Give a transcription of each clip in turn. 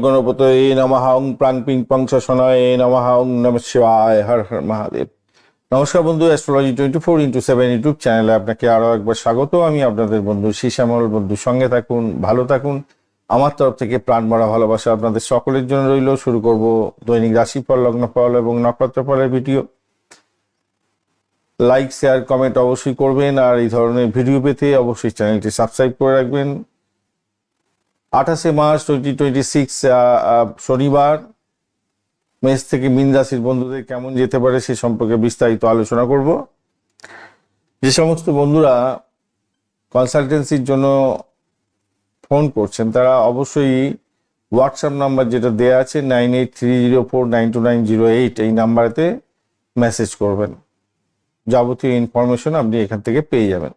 গণপতয়ে নমঃ ওং প্রাং ping pong শশনায় নমঃ ওং নমঃ শিবায় হর হর মহাদেব। নমস্কার বন্ধু, অ্যাস্ট্রোলজি 24x7 ইউটিউব চ্যানেলে আপনাকে আরও একবার স্বাগত। আমি আপনাদের বন্ধু শ্যামল। বন্ধু সঙ্গে থাকুন, ভালো থাকুন। আমার তরফ থেকে প্রাণ ভরা ভালোবাসা আপনাদের সকলের জন্য রইল। শুরু করব দৈনিক রাশিফল, লগ্নফল এবং নক্ষত্রফলের ভিডিও। লাইক, শেয়ার, কমেন্ট অবশ্যই করবেন, আর এই ধরনের ভিডিও পেতে অবশ্যই চ্যানেলটি সাবস্ক্রাইব করে রাখবেন। 28শে মার্চ 2026 শনিবার মেষ থেকে মীন রাশির বন্ধুদের কেমন যেতে পারে সে সম্পর্কে বিস্তারিত আলোচনা করব। যে সমস্ত বন্ধুরা কনসালটেন্সির জন্য ফোন করছেন তারা অবশ্যই হোয়াটসঅ্যাপ নাম্বার যেটা দেওয়া আছে 9830492908 এই নাম্বারেতে মেসেজ করবেন। যাবতীয় ইনফরমেশন আপনি এখান থেকে পেয়ে যাবেন।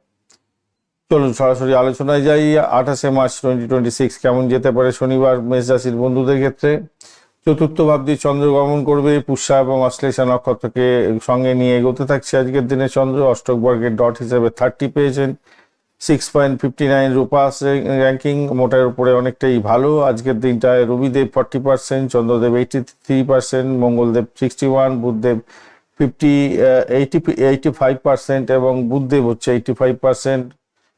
চলুন সরাসরি আলোচনায় যাই। 28শে মার্চ 2026 কেমন যেতে পারে শনিবার মেষ রাশির বন্ধুদের ক্ষেত্রে। চতুর্থ ভাব দিয়ে চন্দ্র গমন করবে। পুষ্যা এবং অশ্লেষা নক্ষত্রকে সঙ্গে নিয়ে এগোতে থাকছে আজকের দিনে। চন্দ্র অষ্টক বর্গের ডট হিসেবে 30 পেয়েছেন, 6.59 রূপাস র্যাঙ্কিং, মোটার উপরে অনেকটাই ভালো। আজকের দিনটায় রবিদেব 40%, চন্দ্রদেব 83%, মঙ্গলদেব 61, বুধদেব 85% এবং বুধদেব হচ্ছে 85%,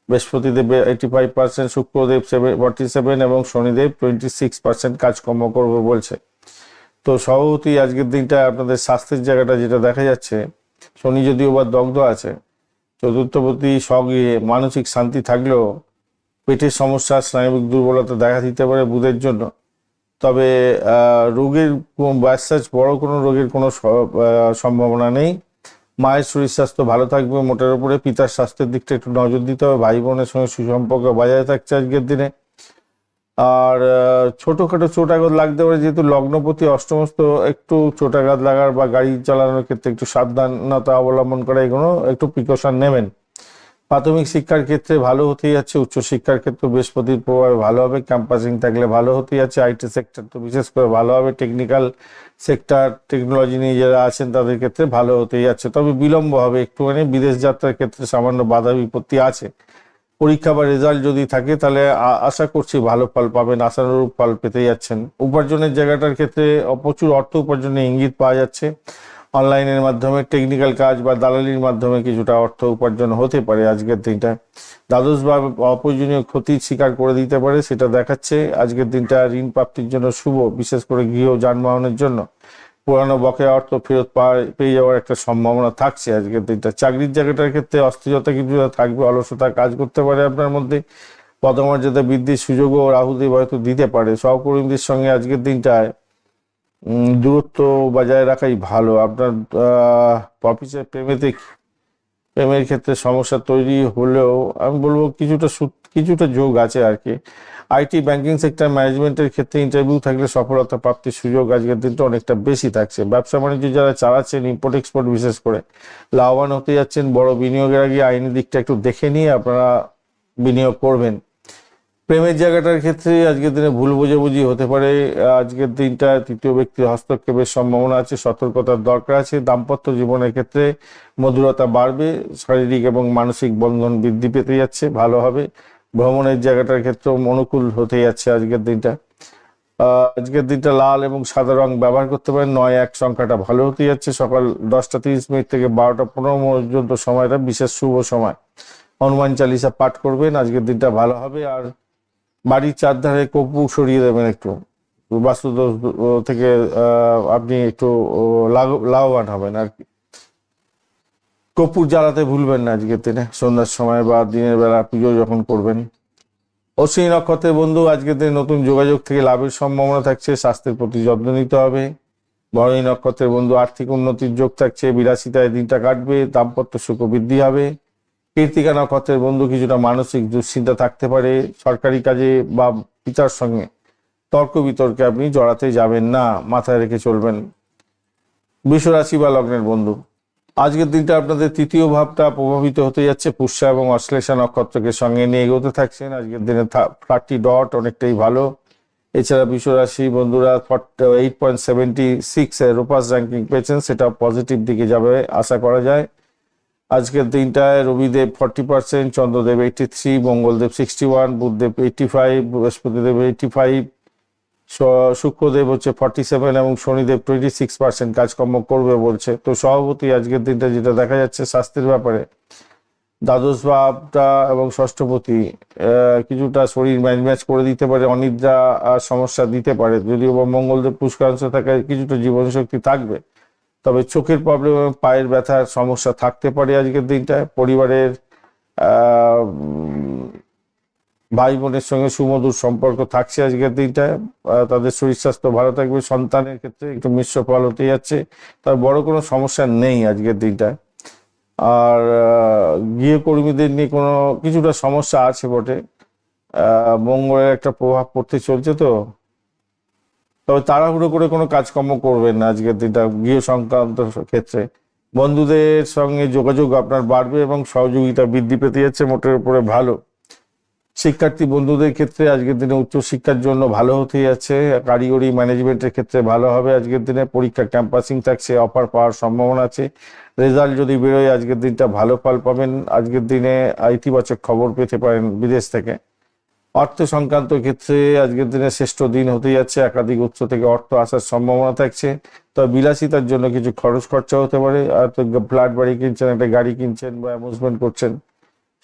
বৃহস্পতিদেব 85%, শুক্রদেব 47 এবং শনিদেব 26% কাজকর্ম করবে বলছে। তো স্বভাবতই আজকের দিনটা আপনাদের স্বাস্থ্যের জায়গাটা যেটা দেখা যাচ্ছে, শনি যদিও বা দগ্ধ আছে, চতুর্থপতি সঙ্গে মানসিক শান্তি থাকলেও পেটের সমস্যা, স্নায়বিক দুর্বলতা দেখা দিতে পারে বুধের জন্য। তবে রোগের বড় কোনো রোগের কোনো সম্ভাবনা নেই। মায়ের শরীর স্বাস্থ্য ভালো থাকবে মোটের উপরে। পিতার স্বাস্থ্যের দিকটা একটু নজর দিতে হবে। ভাই বোনের সঙ্গে সুসম্পর্ক বজায় থাকছে আজকের দিনে। আর ছোটোখাটো চোটাঘাত লাগতে পারে, যেহেতু লগ্নপতি অষ্টমস্ত, একটু চোটাঘাত লাগার বা গাড়ি চালানোর ক্ষেত্রে একটু সাবধানতা অবলম্বন করা, এগুলো একটু প্রিকশন নেবেন। প্রাথমিক শিক্ষার ক্ষেত্রে ভালো হতেই যাচ্ছে। উচ্চশিক্ষার ক্ষেত্রে বৃহস্পতির প্রভাবে ভালো হবে। ক্যাম্পাসিং থাকলে ভালো হতেই যাচ্ছে। আইটি সেক্টর তো বিশেষ করে ভালো হবে। টেকনিক্যাল সেক্টর, টেকনোলজি নিয়ে যারা আছেন তাদের ক্ষেত্রে ভালো হতেই যাচ্ছে। তবে বিলম্ব হবে একটুখানি। বিদেশ যাত্রার ক্ষেত্রে সামান্য বাধা বিপত্তি আছে। পরীক্ষা বা রেজাল্ট যদি থাকে তাহলে আশা করছি ভালো ফল পাবেন, আশানুরূপ ফল পেতে যাচ্ছেন। উপার্জনের জায়গাটার ক্ষেত্রে প্রচুর অর্থ উপার্জনের ইঙ্গিত পাওয়া যাচ্ছে। অনলাইনের মাধ্যমে, টেকনিক্যাল কাজ বা দালালির মাধ্যমে কিছুটা অর্থ উপার্জন হতে পারে আজকের দিনটা। দ্বাদশ ভাব অপ্রয়োজনীয় ক্ষতির শিকার করে দিতে পারে, সেটা দেখাচ্ছে। আজকের দিনটা ঋণ প্রাপ্তির জন্য শুভ, বিশেষ করে গৃহ যানবাহনের জন্য। পুরানো বকেয়া অর্থ ফেরত পেয়ে যাওয়ার একটা সম্ভাবনা থাকছে আজকের দিনটা। চাকরির জায়গাটার ক্ষেত্রে অস্থিরতা কিছুটা থাকবে, অলসতা কাজ করতে পারে আপনার মধ্যে। পদমর্যাদা বৃদ্ধির সুযোগও রাহুদেব হয়তো দিতে পারে। সহকর্মীদের সঙ্গে আজকের দিনটায় দূরত্ব বজায় রাখাই ভালো। আপনার অফিসের প্রেমের ক্ষেত্রে সমস্যা তৈরি হলেও আমি বলবো কিছুটা যোগ আছে আর কি। আইটি, ব্যাংকিং সেক্টর, ম্যানেজমেন্টের ক্ষেত্রে ইন্টারভিউ থাকলে সফলতা প্রাপ্তির সুযোগ আজকের দিনটা অনেকটা বেশি থাকছে। ব্যবসা বাণিজ্য যারা চালাচ্ছেন, ইম্পোর্ট এক্সপোর্ট বিশেষ করে, লাভবান হতে যাচ্ছেন। বড় বিনিয়োগের আগে আইনি দিকটা একটু দেখে নিয়ে আপনারা বিনিয়োগ করবেন। প্রেমের জায়গাটার ক্ষেত্রে আজকের দিনে ভুল বোঝাবুঝি হতে পারে। আজকের দিনটা তৃতীয় ব্যক্তির হস্তক্ষেপের সম্ভাবনা আছে, সতর্কতার দরকার আছে। দাম্পত্য জীবনের ক্ষেত্রে মধুরতা বাড়বে, শারীরিক এবং মানসিক বন্ধন বৃদ্ধি পেতে যাচ্ছে, ভালো হবে। ভ্রমণের জায়গাটার ক্ষেত্রেও অনুকূল হতে যাচ্ছে আজকের দিনটা। আজকের দিনটা লাল এবং সাদা রং ব্যবহার করতে পারেন। 9-1 সংখ্যাটা ভালো হতে যাচ্ছে। সকাল 10:30 থেকে 12:15 পর্যন্ত সময়টা বিশেষ শুভ সময়। হনুমান চালিসা পাঠ করবেন, আজকের দিনটা ভালো হবে। আর বাড়ির চারধারে কর্পূর সরিয়ে দেবেন একটু, বাস্তুদোষ থেকে আপনি একটু লাভবান হবেন আর কি। কর্পূর জ্বালাতে ভুলবেন না আজকের দিনে, সন্ধ্যার সময় বা দিনের বেলা পুজো যখন করবেন। অশ্বিনী নক্ষত্রের বন্ধু আজকের দিনে নতুন যোগাযোগ থেকে লাভের সম্ভাবনা থাকছে। স্বাস্থ্যের প্রতি যত্ন নিতে হবে। ভরণী নক্ষত্রের বন্ধু আর্থিক উন্নতির যোগ থাকছে। বিলাসিতায় দিনটা কাটবে, দাম্পত্য সুখ বৃদ্ধি হবে। কৃত্তিকা নক্ষত্রের বন্ধু কিছুটা মানসিক দুশ্চিন্তা থাকতে পারে। সরকারি কাজে বা পিতার সঙ্গে তর্ক বিতর্কে আপনি জড়াতে যাবেন না, মাথায় রেখে চলবেন। বৃষ রাশি বা লগ্নের বন্ধু, আজকের দিনটা আপনাদের তৃতীয় ভাবটা প্রভাবিত হতে যাচ্ছে। পুষ্যা এবং অশ্লেষা নক্ষত্রকে সঙ্গে নিয়ে এগোতে থাকছেন আজকের দিনে। 30 ডট অনেকটাই ভালো। এছাড়া বৃষ রাশি বন্ধুরা 8.76 রূপাস র্যাঙ্কিং পেয়েছেন, সেটা পজিটিভ দিকে যাবে আশা করা যায়। আজকের দিনটায় রবিদেব 40%, চন্দ্রদেব 83, মঙ্গলদেব 61, বুধদেব 85, বৃহস্পতিদেব 85, শুক্রদেব হচ্ছে 47 এবং শনিদেব 26% কাজকর্ম করবে বলছে। তো সভাপতি আজকের দিনটা যেটা দেখা যাচ্ছে স্বাস্থ্যের ব্যাপারে দ্বাদশ ভাবটা এবং ষষ্ঠপতি কিছুটা শরীর ম্যাচ করে দিতে পারে, অনিদ্রা সমস্যা দিতে পারে। যদিও বা মঙ্গলদেব পুষ্করাংশ থাকায় কিছুটা জীবনশক্তি থাকবে, তবে চোখের প্রবলেম এবং পায়ের ব্যথার সমস্যা থাকতে পারে আজকের দিনটায়। পরিবারের ভাই বোনের সঙ্গে সুমধুর সম্পর্ক থাকছে আজকের দিনটায়। তাদের শরীর স্বাস্থ্য ভালো থাকবে। সন্তানের ক্ষেত্রে একটু মিশ্র ফল হতে যাচ্ছে, তবে বড় কোনো সমস্যা নেই আজকের দিনটায়। আর গৃহকর্মীদের নিয়ে কোনো কিছুটা সমস্যা আছে বটে, মঙ্গলের একটা প্রভাব পড়তে চলছে। তো তবে তাড়াহুড়ো করে কোনো কাজকর্ম করবেন না আজকের দিনটা গৃহ সংক্রান্ত ক্ষেত্রে। বন্ধুদের সঙ্গে যোগাযোগ আপনার বাড়বে এবং সহযোগিতা বৃদ্ধি পেতে যাচ্ছে, মোটের উপরে ভালো। শিক্ষার্থী বন্ধুদের ক্ষেত্রে আজকের দিনে উচ্চশিক্ষার জন্য ভালো হতে যাচ্ছে। কারিগরি ম্যানেজমেন্টের ক্ষেত্রে ভালো হবে আজকের দিনে। পরীক্ষা ক্যাম্পাসিং থাকছে, অফার পাওয়ার সম্ভাবনা আছে। রেজাল্ট যদি বেরোয় আজকের দিনটা ভালো ফল পাবেন। আজকের দিনে ইতিবাচক খবর পেতে পারেন বিদেশ থেকে। অর্থ সংক্রান্ত ক্ষেত্রে আজকের দিনে শ্রেষ্ঠ দিন হতে যাচ্ছে। একাধিক উৎস থেকে অর্থ আসার সম্ভাবনা থাকছে, তবে বিলাসিতার জন্য কিছু খরচ খরচা হতে পারে। আর তো ফ্ল্যাট বাড়ি কিনছেন, একটা গাড়ি কিনছেন বা অ্যামুজমেন্ট করছেন,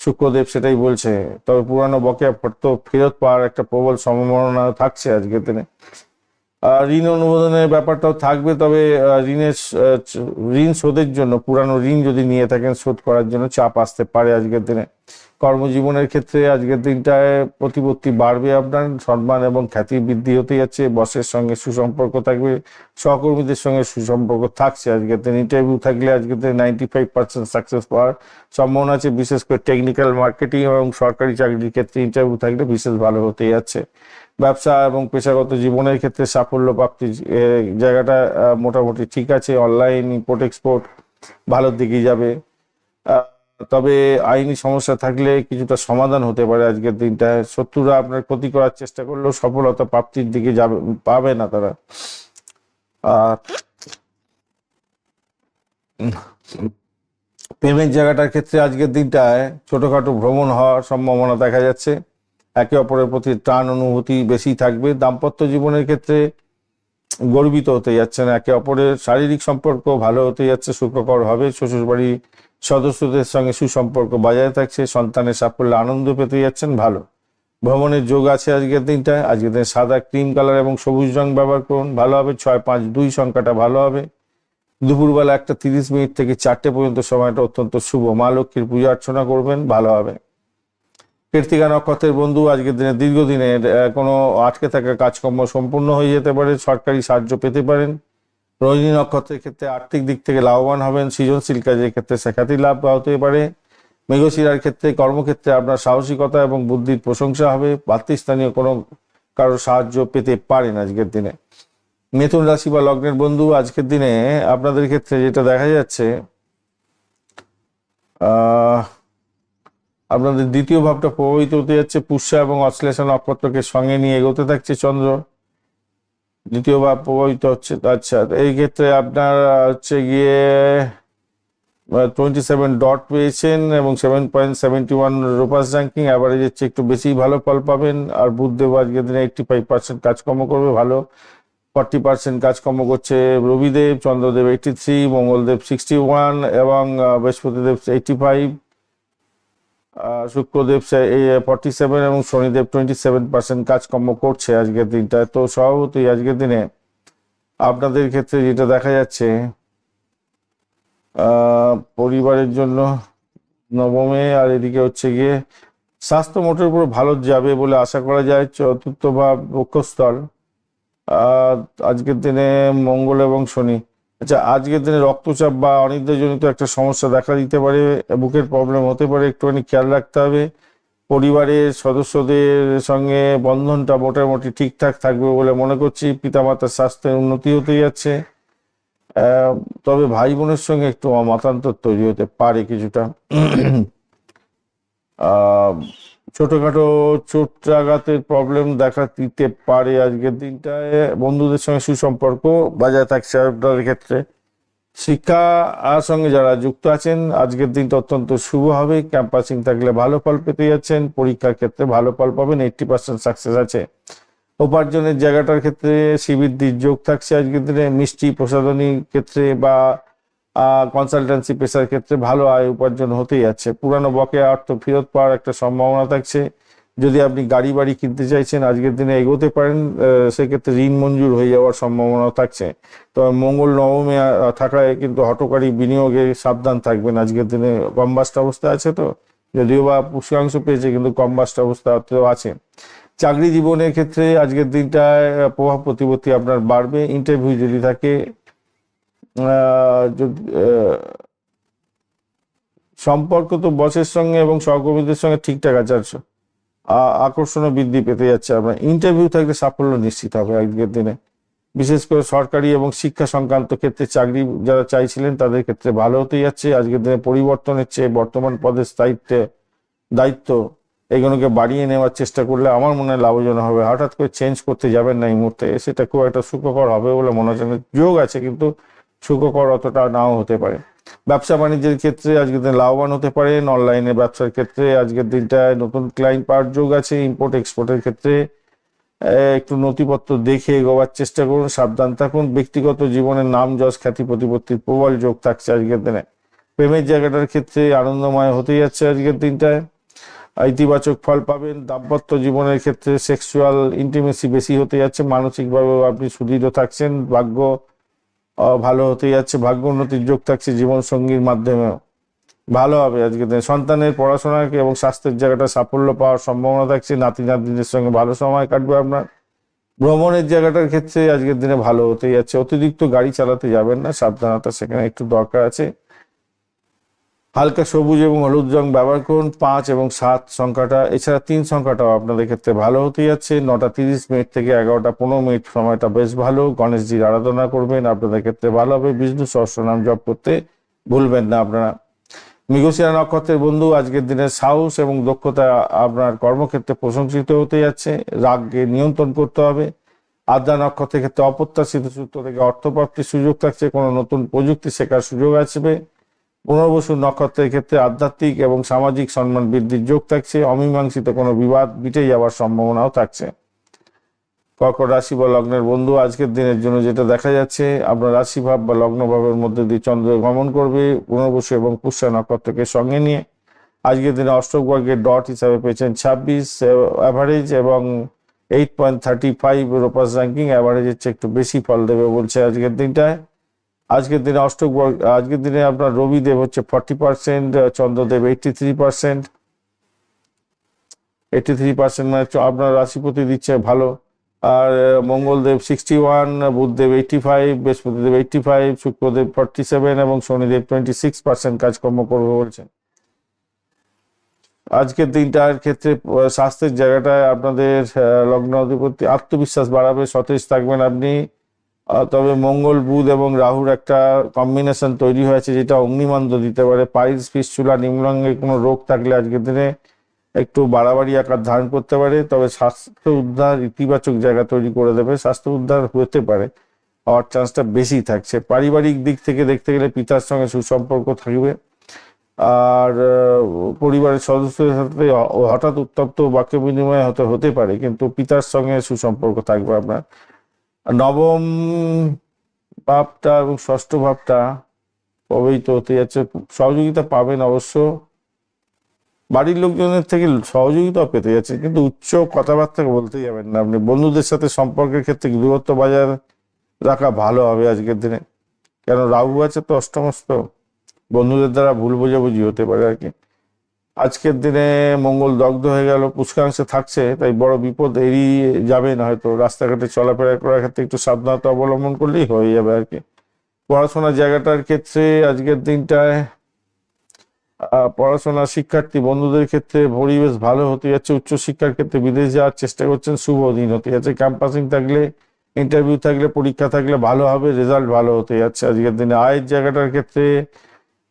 শুক্রদেব সেটাই বলছে। তবে পুরানো বকেয়া তো ফেরত পাওয়ার একটা প্রবল সম্ভাবনা থাকছে আজকের দিনে। ঋণ অনুমোদনের ব্যাপারটাও থাকবে, তবে ঋণ শোধের জন্য, পুরানো ঋণ যদি নিয়ে থাকেন শোধ করার জন্য চাপ আসতে পারে আজকের দিনে। কর্মজীবনের ক্ষেত্রে আজকের দিনটায় প্রতিপত্তি বাড়বে, আপনার সম্মান এবং খ্যাতি বৃদ্ধি হতে যাচ্ছে। বসের সঙ্গে সুসম্পর্ক থাকবে, সহকর্মীদের সঙ্গে সুসম্পর্ক থাকছে আজকের দিন। ইন্টারভিউ থাকলে আজকের দিনে 95% সাকসেস পাওয়ার সম্ভাবনা আছে। বিশেষ করে টেকনিক্যাল মার্কেটিং এবং সরকারি চাকরির ক্ষেত্রে ইন্টারভিউ থাকলে বিশেষ ভালো হতে যাচ্ছে। ব্যবসা এবং পেশাগত জীবনের ক্ষেত্রে সাফল্য প্রাপ্তির জায়গাটা মোটামুটি ঠিক আছে। অনলাইন ইম্পোর্ট এক্সপোর্ট ভালোর দিকে যাবে, তবে আইনি সমস্যা থাকলে কিছুটা সমাধান হতে পারে আজকের দিনটায়। শত্রুরা আপনার ক্ষতি করার চেষ্টা করলেও সফলতা প্রাপ্তির দিকে যাবে, পাবে না তারা। আর পেমেন্ট জায়গাটার ক্ষেত্রে আজকের দিনটায় ছোটখাটো ভ্রমণ হওয়ার সম্ভাবনা দেখা যাচ্ছে। একে অপরের প্রতি টান অনুভূতি বেশি থাকবে। দাম্পত্য জীবনের ক্ষেত্রে গর্বিত হতে যাচ্ছেন একে অপরের। শারীরিক সম্পর্ক ভালো হতে যাচ্ছে, সুখকর হবে। শ্বশুরবাড়ির সদস্যদের সঙ্গে সুসম্পর্ক বজায় থাকছে। সন্তানের সাফল্যে আনন্দ পেতে যাচ্ছেন, ভালো। ভ্রমণের যোগ আছে আজকের দিনটায়। আজকের দিনে সাদা, ক্রিম কালার এবং সবুজ রং ব্যবহার করুন, ভালো হবে। 652 সংখ্যাটা ভালো হবে। দুপুরবেলা 1:30 থেকে 4টে পর্যন্ত সময়টা অত্যন্ত শুভ। মা লক্ষ্মীর পূজা অর্চনা করবেন, ভালো হবে। কৃত্তিকা নক্ষত্রের বন্ধু আজকের দিনে দীর্ঘদিনের কোনো আটকে থাকা কাজকর্ম সম্পূর্ণ হয়ে যেতে পারে, সরকারি সাহায্য পেতে পারেন। রোহিণী নক্ষত্রের ক্ষেত্রে আর্থিক দিক থেকে লাভবান হবেন। সৃজনশীল কাজের ক্ষেত্রে খ্যাতি লাভ হতে পারে। মৃগশিরার ক্ষেত্রে কর্মক্ষেত্রে আপনার সাহসিকতা এবং বুদ্ধির প্রশংসা হবে। ভাতৃস্থানীয় কোনো কারোর সাহায্য পেতে পারেন আজকের দিনে। মিথুন রাশি বা লগ্নের বন্ধু আজকের দিনে আপনাদের ক্ষেত্রে যেটা দেখা যাচ্ছে, আপনাদের দ্বিতীয় ভাবটা প্রভাবিত হতে যাচ্ছে। পুষ্যা এবং অশ্লেষা নক্ষত্রকে সঙ্গে নিয়ে এগোতে থাকছে চন্দ্র। দ্বিতীয় ভাব প্রভাবিত হচ্ছে। আচ্ছা, এই ক্ষেত্রে আপনার হচ্ছে গিয়ে 27 ডট পেয়েছেন এবং 7.71 রোপাস র্যাঙ্কিং। অ্যাভারেজের চেয়ে একটু বেশি ভালো ফল পাবেন। আর বুধদেব আজকের দিনে 85% কাজকর্ম করবে, ভালো। 40% কাজকর্ম করছে রবিদেব। চন্দ্রদেব 83, মঙ্গলদেব 61 এবং বৃহস্পতিদেব 85, শুক্রদেব 47 এবং শনিদেব 27% কাজকর্ম করছে আজকের দিনটায়। তো স্বভাবতই আজকের দিনে আপনাদের ক্ষেত্রে যেটা দেখা যাচ্ছে, পরিবারের জন্য নবমে, আর এদিকে হচ্ছে গিয়ে স্বাস্থ্য মোটের উপর ভালো যাবে বলে আশা করা যায়। চতুর্থ ভাব বক্ষস্থল আজকের দিনে মঙ্গল এবং শনি। আচ্ছা, আজকের দিনে রক্তচাপ বা অনিদ্রাজনিত একটা সমস্যা দেখা দিতে পারে, বুকের প্রবলেম হতে পারে, একটুখানি খেয়াল রাখতে হবে। পরিবারের সদস্যদের সঙ্গে বন্ধনটা মোটামুটি ঠিকঠাক থাকবে বলে মনে করছি। পিতামাতার স্বাস্থ্যের উন্নতি হতে যাচ্ছে, তবে ভাই বোনের সঙ্গে একটু মতান্তর তৈরি হতে পারে কিছুটা। ছোটখাটো চোটাঘাতের প্রবলেম দেখা দিতে পারে আজকের দিনটায়। বন্ধুদের সঙ্গে সুসম্পর্ক বজায় থাকছে আপনাদের ক্ষেত্রে। শিক্ষা সঙ্গে যারা যুক্ত আছেন আজকের দিনটা অত্যন্ত শুভ হবে। ক্যাম্পাসিং থাকলে ভালো ফল পেতে যাচ্ছেন। পরীক্ষার ক্ষেত্রে ভালো ফল পাবেন, 80% সাকসেস আছে। উপার্জনের জায়গাটার ক্ষেত্রে শ্রীবৃদ্ধির যোগ থাকছে আজকের দিনে। মিষ্টি প্রসাধনী ক্ষেত্রে বা কনসালটেন্সি পেশার ক্ষেত্রে ভালো আয় উপার্জন হতেই যাচ্ছে। পুরানো বকেয়া অর্থ ফেরত পাওয়ার একটা সম্ভাবনা থাকছে। যদি আপনি গাড়ি বাড়ি কিনতে চাইছেন আজকের দিনে এগোতে পারেন, সেক্ষেত্রে ঋণ মঞ্জুর হয়ে যাওয়ার সম্ভাবনাও থাকছে। তবে মঙ্গল নবমে থাকায় কিন্তু হঠকারী বিনিয়োগে সাবধান থাকবেন আজকের দিনে। কম্বাস্ট অবস্থা আছে, তো যদিও বা পুষ্কাংশ পেয়েছে কিন্তু কম্বাস্ট অবস্থাতেও আছে। চাকরি জীবনের ক্ষেত্রে আজকের দিনটায় প্রভাব প্রতিপত্তি আপনার বাড়বে। ইন্টারভিউ যদি থাকে, সম্পর্ক তো বসের সঙ্গে এবং সহকর্মীদের সঙ্গে ঠিকঠাক আছে, আকর্ষণও বৃদ্ধি পেতে যাচ্ছে। আপনার ইন্টারভিউ থাকলে সাফল্য নিশ্চিত হবে আজকের দিনে। বিশেষ করে সরকারি এবং শিক্ষা সংক্রান্ত ক্ষেত্রে চাকরি যারা চাইছিলেন তাদের ক্ষেত্রে ভালো হতে যাচ্ছে। আজকের দিনে পরিবর্তনের চেয়ে বর্তমান পদের দায়িত্ব এগুলোকে বাড়িয়ে নেওয়ার চেষ্টা করলে আমার মনে হয় লাভজনক হবে। হঠাৎ করে চেঞ্জ করতে যাবেন না এই মুহূর্তে, সেটা খুব একটা সুখকর হবে বলে মনে হচ্ছে না। যোগ আছে কিন্তু সুখকর অতটা নাও হতে পারে। ব্যবসা বাণিজ্যের ক্ষেত্রে আজকের দিন লাভবান হতে পারেন। অনলাইনে ব্যবসার ক্ষেত্রে আজকের দিনটায় নতুন ক্লায়েন্ট পাওয়ার যোগ আছে। ইম্পোর্ট এক্সপোর্টের ক্ষেত্রে একটু নথিপত্র দেখে এগোবার চেষ্টা করুন, সাবধান থাকুন। ব্যক্তিগত জীবনের নাম যশ খ্যাতি প্রতিপত্তির প্রবল যোগ থাকছে আজকের দিনে। প্রেমের জায়গাটার ক্ষেত্রে আনন্দময় হতে যাচ্ছে আজকের দিনটায়, ইতিবাচক ফল পাবেন। দাম্পত্য জীবনের ক্ষেত্রে সেক্সুয়াল ইন্টিমেসি বেশি হতে যাচ্ছে। মানসিকভাবেও আপনি সুদৃঢ় থাকছেন। ভাগ্য ভালো হতে যাচ্ছে। ভাগ্য উন্নতির যোগ থাকছে জীবন সঙ্গীর মাধ্যমেও ভালো হবে আজকের দিনে। সন্তানের পড়াশোনা এবং স্বাস্থ্যের জায়গাটা সাফল্য পাওয়ার সম্ভাবনা থাকছে। নাতি নাতনিদের সঙ্গে ভালো সময় কাটবে আপনার। ভ্রমণের জায়গাটার ক্ষেত্রে আজকের দিনে ভালো হতে যাচ্ছে। অতিরিক্ত গাড়ি চালাতে যাবেন না, সাবধানতা সেখানে একটু দরকার আছে। হালকা সবুজ এবং হলুদ রং ব্যবহার করুন। 5 এবং 7 সংখ্যাটা, এছাড়া 3 সংখ্যাটাও আপনাদের ক্ষেত্রে ভালো হতে যাচ্ছে। 9:30 থেকে 11:15 সময়টা বেশ ভালো। গণেশজির আরাধনা করবেন, আপনাদের ক্ষেত্রে ভালো হবে। বিষ্ণু সহস্রনাম জপ করতে ভুলবেন না আপনারা। মৃগশিরা নক্ষত্রের বন্ধু, আজকের দিনে সাহস এবং দক্ষতা আপনার কর্মক্ষেত্রে প্রশংসিত হতে যাচ্ছে। রাগকে নিয়ন্ত্রণ করতে হবে। আদ্রা নক্ষত্রের ক্ষেত্রে অপ্রত্যাশিত সূত্র থেকে অর্থপ্রাপ্তির সুযোগ থাকছে। কোনো নতুন প্রযুক্তি শেখার সুযোগ আসবে। পুনর্বসু নক্ষত্রের ক্ষেত্রে আধ্যাত্মিক এবং সামাজিক সম্মান বৃদ্ধির যোগ থাকছে। অমীমাংসিত কোনো বিবাদ মিটে যাওয়ার সম্ভাবনাও থাকছে। কর্কট রাশি বা লগ্নের বন্ধু, আজকের দিনের জন্য যেটা দেখা যাচ্ছে, আপনার রাশিভাব বা লগ্নভাবের মধ্যে দিয়ে চন্দ্র গমন করবে পুনর্বসু এবং পুষ্যা নক্ষত্রকে সঙ্গে নিয়ে। আজকের দিনে অষ্টক বর্গের ডট হিসাবে পেয়েছেন 26 অ্যাভারেজ এবং 8.35 রোপাস র্যাঙ্কিং। অ্যাভারেজের চেয়ে একটু বেশি ফল দেবে বলছে আজকের দিনটায়। আজকের দিনে অষ্টক বর্গ, আজকের দিনে আপনার রবিদেব হচ্ছে 40%, চন্দ্রদেব 83%। 83% মানে আপনার রাশিপতি দিচ্ছে ভালো। আর মঙ্গলদেব 61, বুধদেব 85, বৃহস্পতিদেব 85, শুক্রদেব 47 এবং শনিদেব 26% কাজকর্ম করবে বলছেন। আজকের দিনটার ক্ষেত্রে স্বাস্থ্যের জায়গাটায় আপনাদের লগ্ন অধিপতি আত্মবিশ্বাস বাড়াবে, সতেজ থাকবেন আপনি। তবে মঙ্গল বুধ এবং রাহুর একটা কম্বিনেশন তৈরি হয়েছে যেটা অগ্নিমান্দ দিতে পারে। পাইলস, ফিস্টুলা, নিম্নাঙ্গে কোনো রোগ থাকলে আজকের দিনে একটু বাড়াবাড়ি আকার ধারণ করতে পারে। তবে স্বাস্থ্য উদ্ধার ইতিবাচক জায়গা তৈরি করে দেবে। স্বাস্থ্য উদ্ধার হতে পারে, হওয়ার চান্সটা বেশি থাকছে। পারিবারিক দিক থেকে দেখতে গেলে পিতার সঙ্গে সুসম্পর্ক থাকবে। আর পরিবারের সদস্যদের সাথে হঠাৎ উত্তপ্ত বাক্য বিনিময় হতে পারে, কিন্তু পিতার সঙ্গে সুসম্পর্ক থাকবে আপনার। নবম ভাবটা এবং ষষ্ঠ ভাবটা প্রভাবিত হতে যাচ্ছে। সহযোগিতা পাবেন অবশ্য, বাড়ির লোকজনের থেকে সহযোগিতাও পেতে যাচ্ছে, কিন্তু উচ্চ কথাবার্তা বলতে যাবেন না আপনি। বন্ধুদের সাথে সম্পর্কের ক্ষেত্রে দূরত্ব বজায় রাখা ভালো হবে আজকের দিনে, কেন রাহু আছে তো অষ্টমস্ত। বন্ধুদের দ্বারা ভুল বোঝাবুঝি হতে পারে আর কি। আজকের দিনে মঙ্গল দগ্ধ হয়ে গেল, পুষ্কাংশে থাকছে, তাই বড় বিপদ এড়িয়ে যাবেন হয়তো। রাস্তাঘাটে চলাফেরা করার ক্ষেত্রে একটু সাবধানতা অবলম্বন করলেই হয়ে যাবে আর কি। পড়াশোনার জায়গাটার ক্ষেত্রে আজকের দিনটায় পড়াশোনা শিক্ষার্থী বন্ধুদের ক্ষেত্রে পরিবেশ ভালো হতে যাচ্ছে। উচ্চশিক্ষার ক্ষেত্রে বিদেশ যাওয়ার চেষ্টা করছেন, শুভ দিন হতে যাচ্ছে। ক্যাম্পাসিং থাকলে, ইন্টারভিউ থাকলে, পরীক্ষা থাকলে ভালো হবে, রেজাল্ট ভালো হতে যাচ্ছে আজকের দিনে। আয়ের জায়গাটার ক্ষেত্রে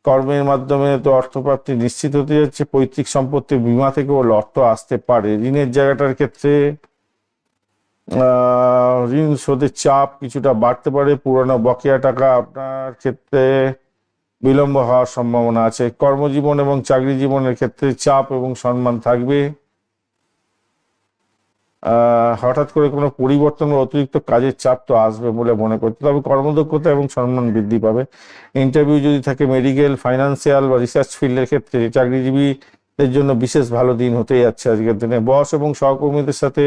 কর্মের মাধ্যমে তো অর্থপ্রাপ্তি নিশ্চিত হতে যাচ্ছে। পৈতৃক সম্পত্তির বীমা থেকেও অর্থ আসতে পারে। ঋণের জায়গাটার ক্ষেত্রে ঋণ শোধের চাপ কিছুটা বাড়তে পারে। পুরনো বকেয়া টাকা আপনার ক্ষেত্রে বিলম্ব হওয়ার সম্ভাবনা আছে। কর্মজীবন এবং চাকরি জীবনের ক্ষেত্রে চাপ এবং সম্মান থাকবে। হঠাৎ করে কোনো পরিবর্তন বা অতিরিক্ত কাজের চাপ তো আসবে বলে মনে করতে, তবে কর্মদক্ষতা এবং সম্মান বৃদ্ধি পাবে। ইন্টারভিউ যদি থাকে মেডিকেল, ফাইন্যান্সিয়াল বা রিসার্চ ফিল্ডের ক্ষেত্রে চাকরিজীবীদের জন্য বিশেষ ভালো দিন হতে যাচ্ছে আজকের দিনে। বস এবং সহকর্মীদের সাথে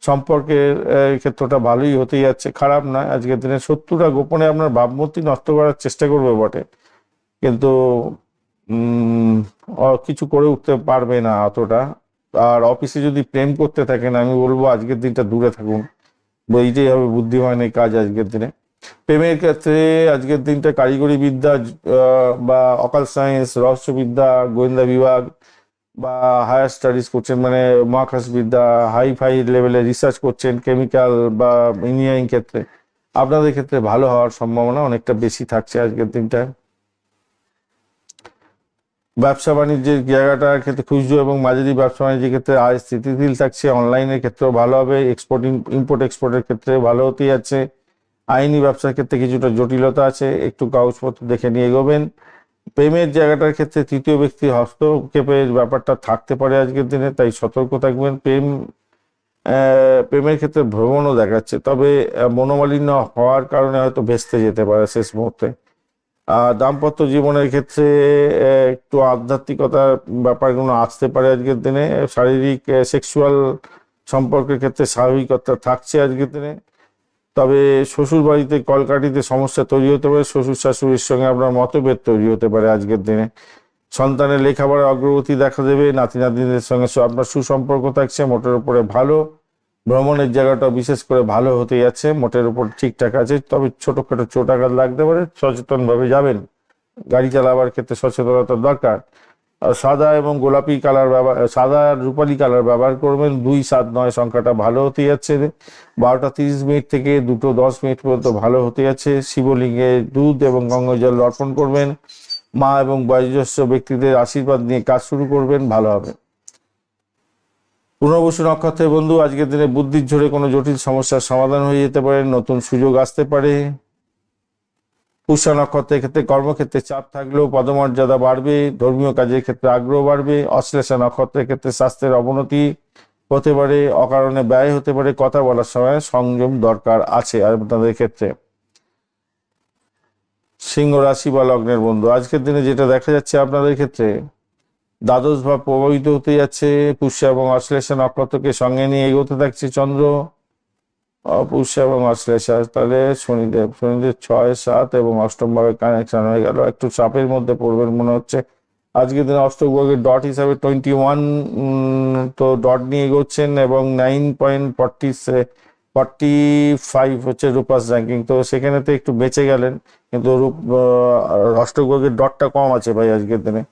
সম্পর্কের ক্ষেত্রটা ভালোই হতে যাচ্ছে, খারাপ নয় আজকের দিনে। শত্রুরা গোপনে আপনার ভাবমূর্তি নষ্ট করার চেষ্টা করবে বটে, কিন্তু কিছু করে উঠতে পারবে না অতটা। আর অফিসে যদি প্রেম করতে থাকেন, আমি বলবো আজকের দিনটা দূরে থাকুন, এইটাই হবে বুদ্ধিমানের কাজ আজকের দিনে। প্রেমের ক্ষেত্রে আজকের দিনটা কারিগরি বিদ্যা বা অকাল সায়েন্স, রহস্যবিদ্যা, গোয়েন্দা বিভাগ বা হায়ার স্টাডিজ করছেন, মানে মহাকাশ বিদ্যা, হাই ফাই লেভেলে রিসার্চ করছেন, কেমিক্যাল বা ইঞ্জিনিয়ারিং ক্ষেত্রে, আপনাদের ক্ষেত্রে ভালো হওয়ার সম্ভাবনা অনেকটা বেশি থাকছে আজকের দিনটায়। ব্যবসা বাণিজ্যের জায়গাটার ক্ষেত্রে খুচরো এবং মাঝারি ব্যবসা বাণিজ্যের ক্ষেত্রে আয় স্থিতিশীল থাকছে। অনলাইনের ক্ষেত্রেও ভালো হবে, ইম্পোর্ট এক্সপোর্টের ক্ষেত্রে ভালো হতে যাচ্ছে। আইনি ব্যবসার ক্ষেত্রে কিছুটা জটিলতা আছে, একটু কাগজপত্র দেখে নিয়ে এগোবেন। প্রেমের জায়গাটার ক্ষেত্রে তৃতীয় ব্যক্তির হস্তক্ষেপের ব্যাপারটা থাকতে পারে আজকের দিনে, তাই সতর্ক থাকবেন। প্রেমের ক্ষেত্রে ভ্রমণও দেখাচ্ছে, তবে মনোমালিন্য হওয়ার কারণে হয়তো ভেস্তে যেতে পারে শেষ মুহূর্তে। দাম্পত্য জীবনের ক্ষেত্রে একটু আধ্যাত্মিকতার ব্যাপারগুলো আসতে পারে আজকের দিনে। শারীরিক সেক্সুয়াল সম্পর্কের ক্ষেত্রে স্বাভাবিকতা থাকছে আজকের দিনে, তবে শ্বশুর বাড়িতে কলকাঠিতে সমস্যা তৈরি হতে পারে। শ্বশুর শাশুড়ির সঙ্গে আপনার মতভেদ তৈরি হতে পারে আজকের দিনে। সন্তানের লেখাপড়ার অগ্রগতি দেখা দেবে। নাতি নাতনিদের সঙ্গে আপনার সুসম্পর্ক থাকছে, মোটের উপরে ভালো। ভ্রমণের জায়গাটা বিশেষ করে ভালো হতে যাচ্ছে, মোটের উপর ঠিকঠাক আছে, তবে ছোটখাটো চোট আঘাত লাগতে পারে, সচেতনভাবে যাবেন। গাড়ি চালাবার ক্ষেত্রে সচেতনতার দরকার। সাদা এবং গোলাপি কালার ব্যবহার, সাদা আর রূপালী কালার ব্যবহার করবেন। 2-7-9 সংখ্যাটা ভালো হতে যাচ্ছে। 12টা 30 মিনিট থেকে 2টো 10 মিনিট পর্যন্ত ভালো হতে যাচ্ছে। শিবলিঙ্গে দুধ এবং গঙ্গা জল অর্পণ করবেন। মা এবং বয়োজ্যেষ্ঠ ব্যক্তিদের আশীর্বাদ নিয়ে কাজ শুরু করবেন, ভালো হবে। পুনর্বসু নক্ষত্রের বন্ধু, আজকের দিনে বুদ্ধির ঝোরে কোনো জটিল সমস্যার সমাধান হয়ে যেতে পারে, নতুন সুযোগ আসতে পারে। পুষ্যা নক্ষত্রের ক্ষেত্রে কর্মক্ষেত্রে চাপ থাকলেও পদমর্যাদা বাড়বে, ধর্মীয় কাজের ক্ষেত্রে আগ্রহ বাড়বে। অশ্লেষা নক্ষত্রের ক্ষেত্রে স্বাস্থ্যের অবনতি হতে পারে, অকারণে ব্যয় হতে পারে, কথা বলার সময় সংযম দরকার আছে আপনাদের ক্ষেত্রে। সিংহ রাশি বা লগ্নের বন্ধু, আজকের দিনে যেটা দেখা যাচ্ছে আপনাদের ক্ষেত্রে, দ্বাদশ ভাব প্রভাবিত হতে যাচ্ছে। পুষ্যা এবং অশ্লেষা নক্ষত্রকে সঙ্গে নিয়ে এগোতে থাকছে চন্দ্র। পুষ্যা এবং অশ্লেষা, তাহলে শনিদেব 6, 7 এবং অষ্টম ভাবে কানেকশন হয়ে গেল, একটু চাপের মধ্যে পড়বেন মনে হচ্ছে। আজকের দিনে অষ্টক বর্গের ডট হিসাবে 21, তো ডট নিয়ে এগোচ্ছেন, এবং 9.45 হচ্ছে রূপাস র্যাঙ্কিং, তো সেখানে তো একটু বেঁচে গেলেন, কিন্তু অষ্টক বর্গের ডটটা কম আছে ভাই আজকের দিনে।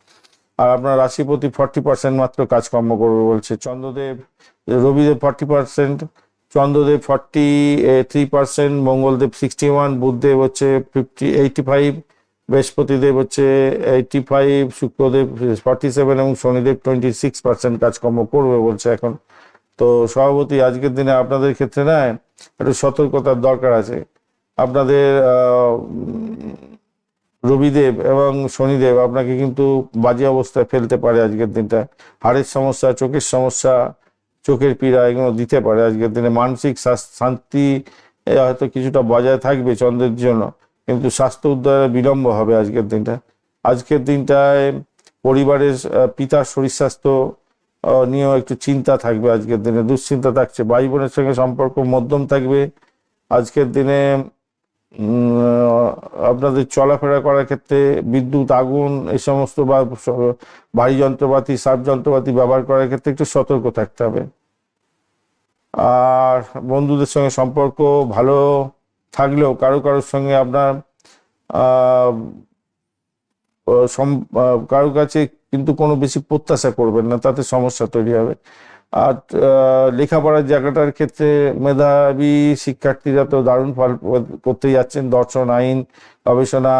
আর আপনার রাশিপতি 40% মাত্র কাজকর্ম করবে বলছে। রবিদেব 40%, চন্দ্রদেব 43%, মঙ্গলদেব 61, বুধদেব হচ্ছে 85, বৃহস্পতিদেব হচ্ছে 85, শুক্রদেব 47 এবং শনিদেব 26% কাজকর্ম করবে বলছে এখন। তো সভাপতি, আজকের দিনে আপনাদের ক্ষেত্রে না একটু সতর্কতার দরকার আছে। আপনাদের রবিদেব এবং শনিদেব আপনাকে কিন্তু বাজে অবস্থায় ফেলতে পারে আজকের দিনটা। হাড়ের সমস্যা, চোখের সমস্যা, চোখের পীড়া এগুলো দিতে পারে আজকের দিনে। মানসিক শান্তি হয়তো কিছুটা বজায় থাকবে চন্দ্রের জন্য, কিন্তু স্বাস্থ্য উদ্ধারে বিলম্ব হবে আজকের দিনটা। আজকের দিনটায় পরিবারের পিতার শরীর স্বাস্থ্য নিয়েও একটু চিন্তা থাকবে আজকের দিনে, দুশ্চিন্তা থাকছে। ভাই বোনের সঙ্গে সম্পর্ক মধ্যম থাকবে আজকের দিনে। আপনাদের চলাফেরা করার ক্ষেত্রে বিদ্যুৎ, আগুন এই সমস্ত বা ভারী যন্ত্রপাতি, সাব যন্ত্রপাতি ব্যবহার করার ক্ষেত্রে একটু সতর্ক থাকতে হবে। আর বন্ধুদের সঙ্গে সম্পর্ক ভালো থাকলেও কারোর সঙ্গে আপনার কারোর কাছে কিন্তু কোনো বেশি প্রত্যাশা করবেন না, তাতে সমস্যা তৈরি হবে। আর লেখাপড়ার জায়গাটার ক্ষেত্রে মেধাবী শিক্ষার্থীরা তো দারুণ ফল করতে যাচ্ছেন। দর্শন, আইন, গবেষণা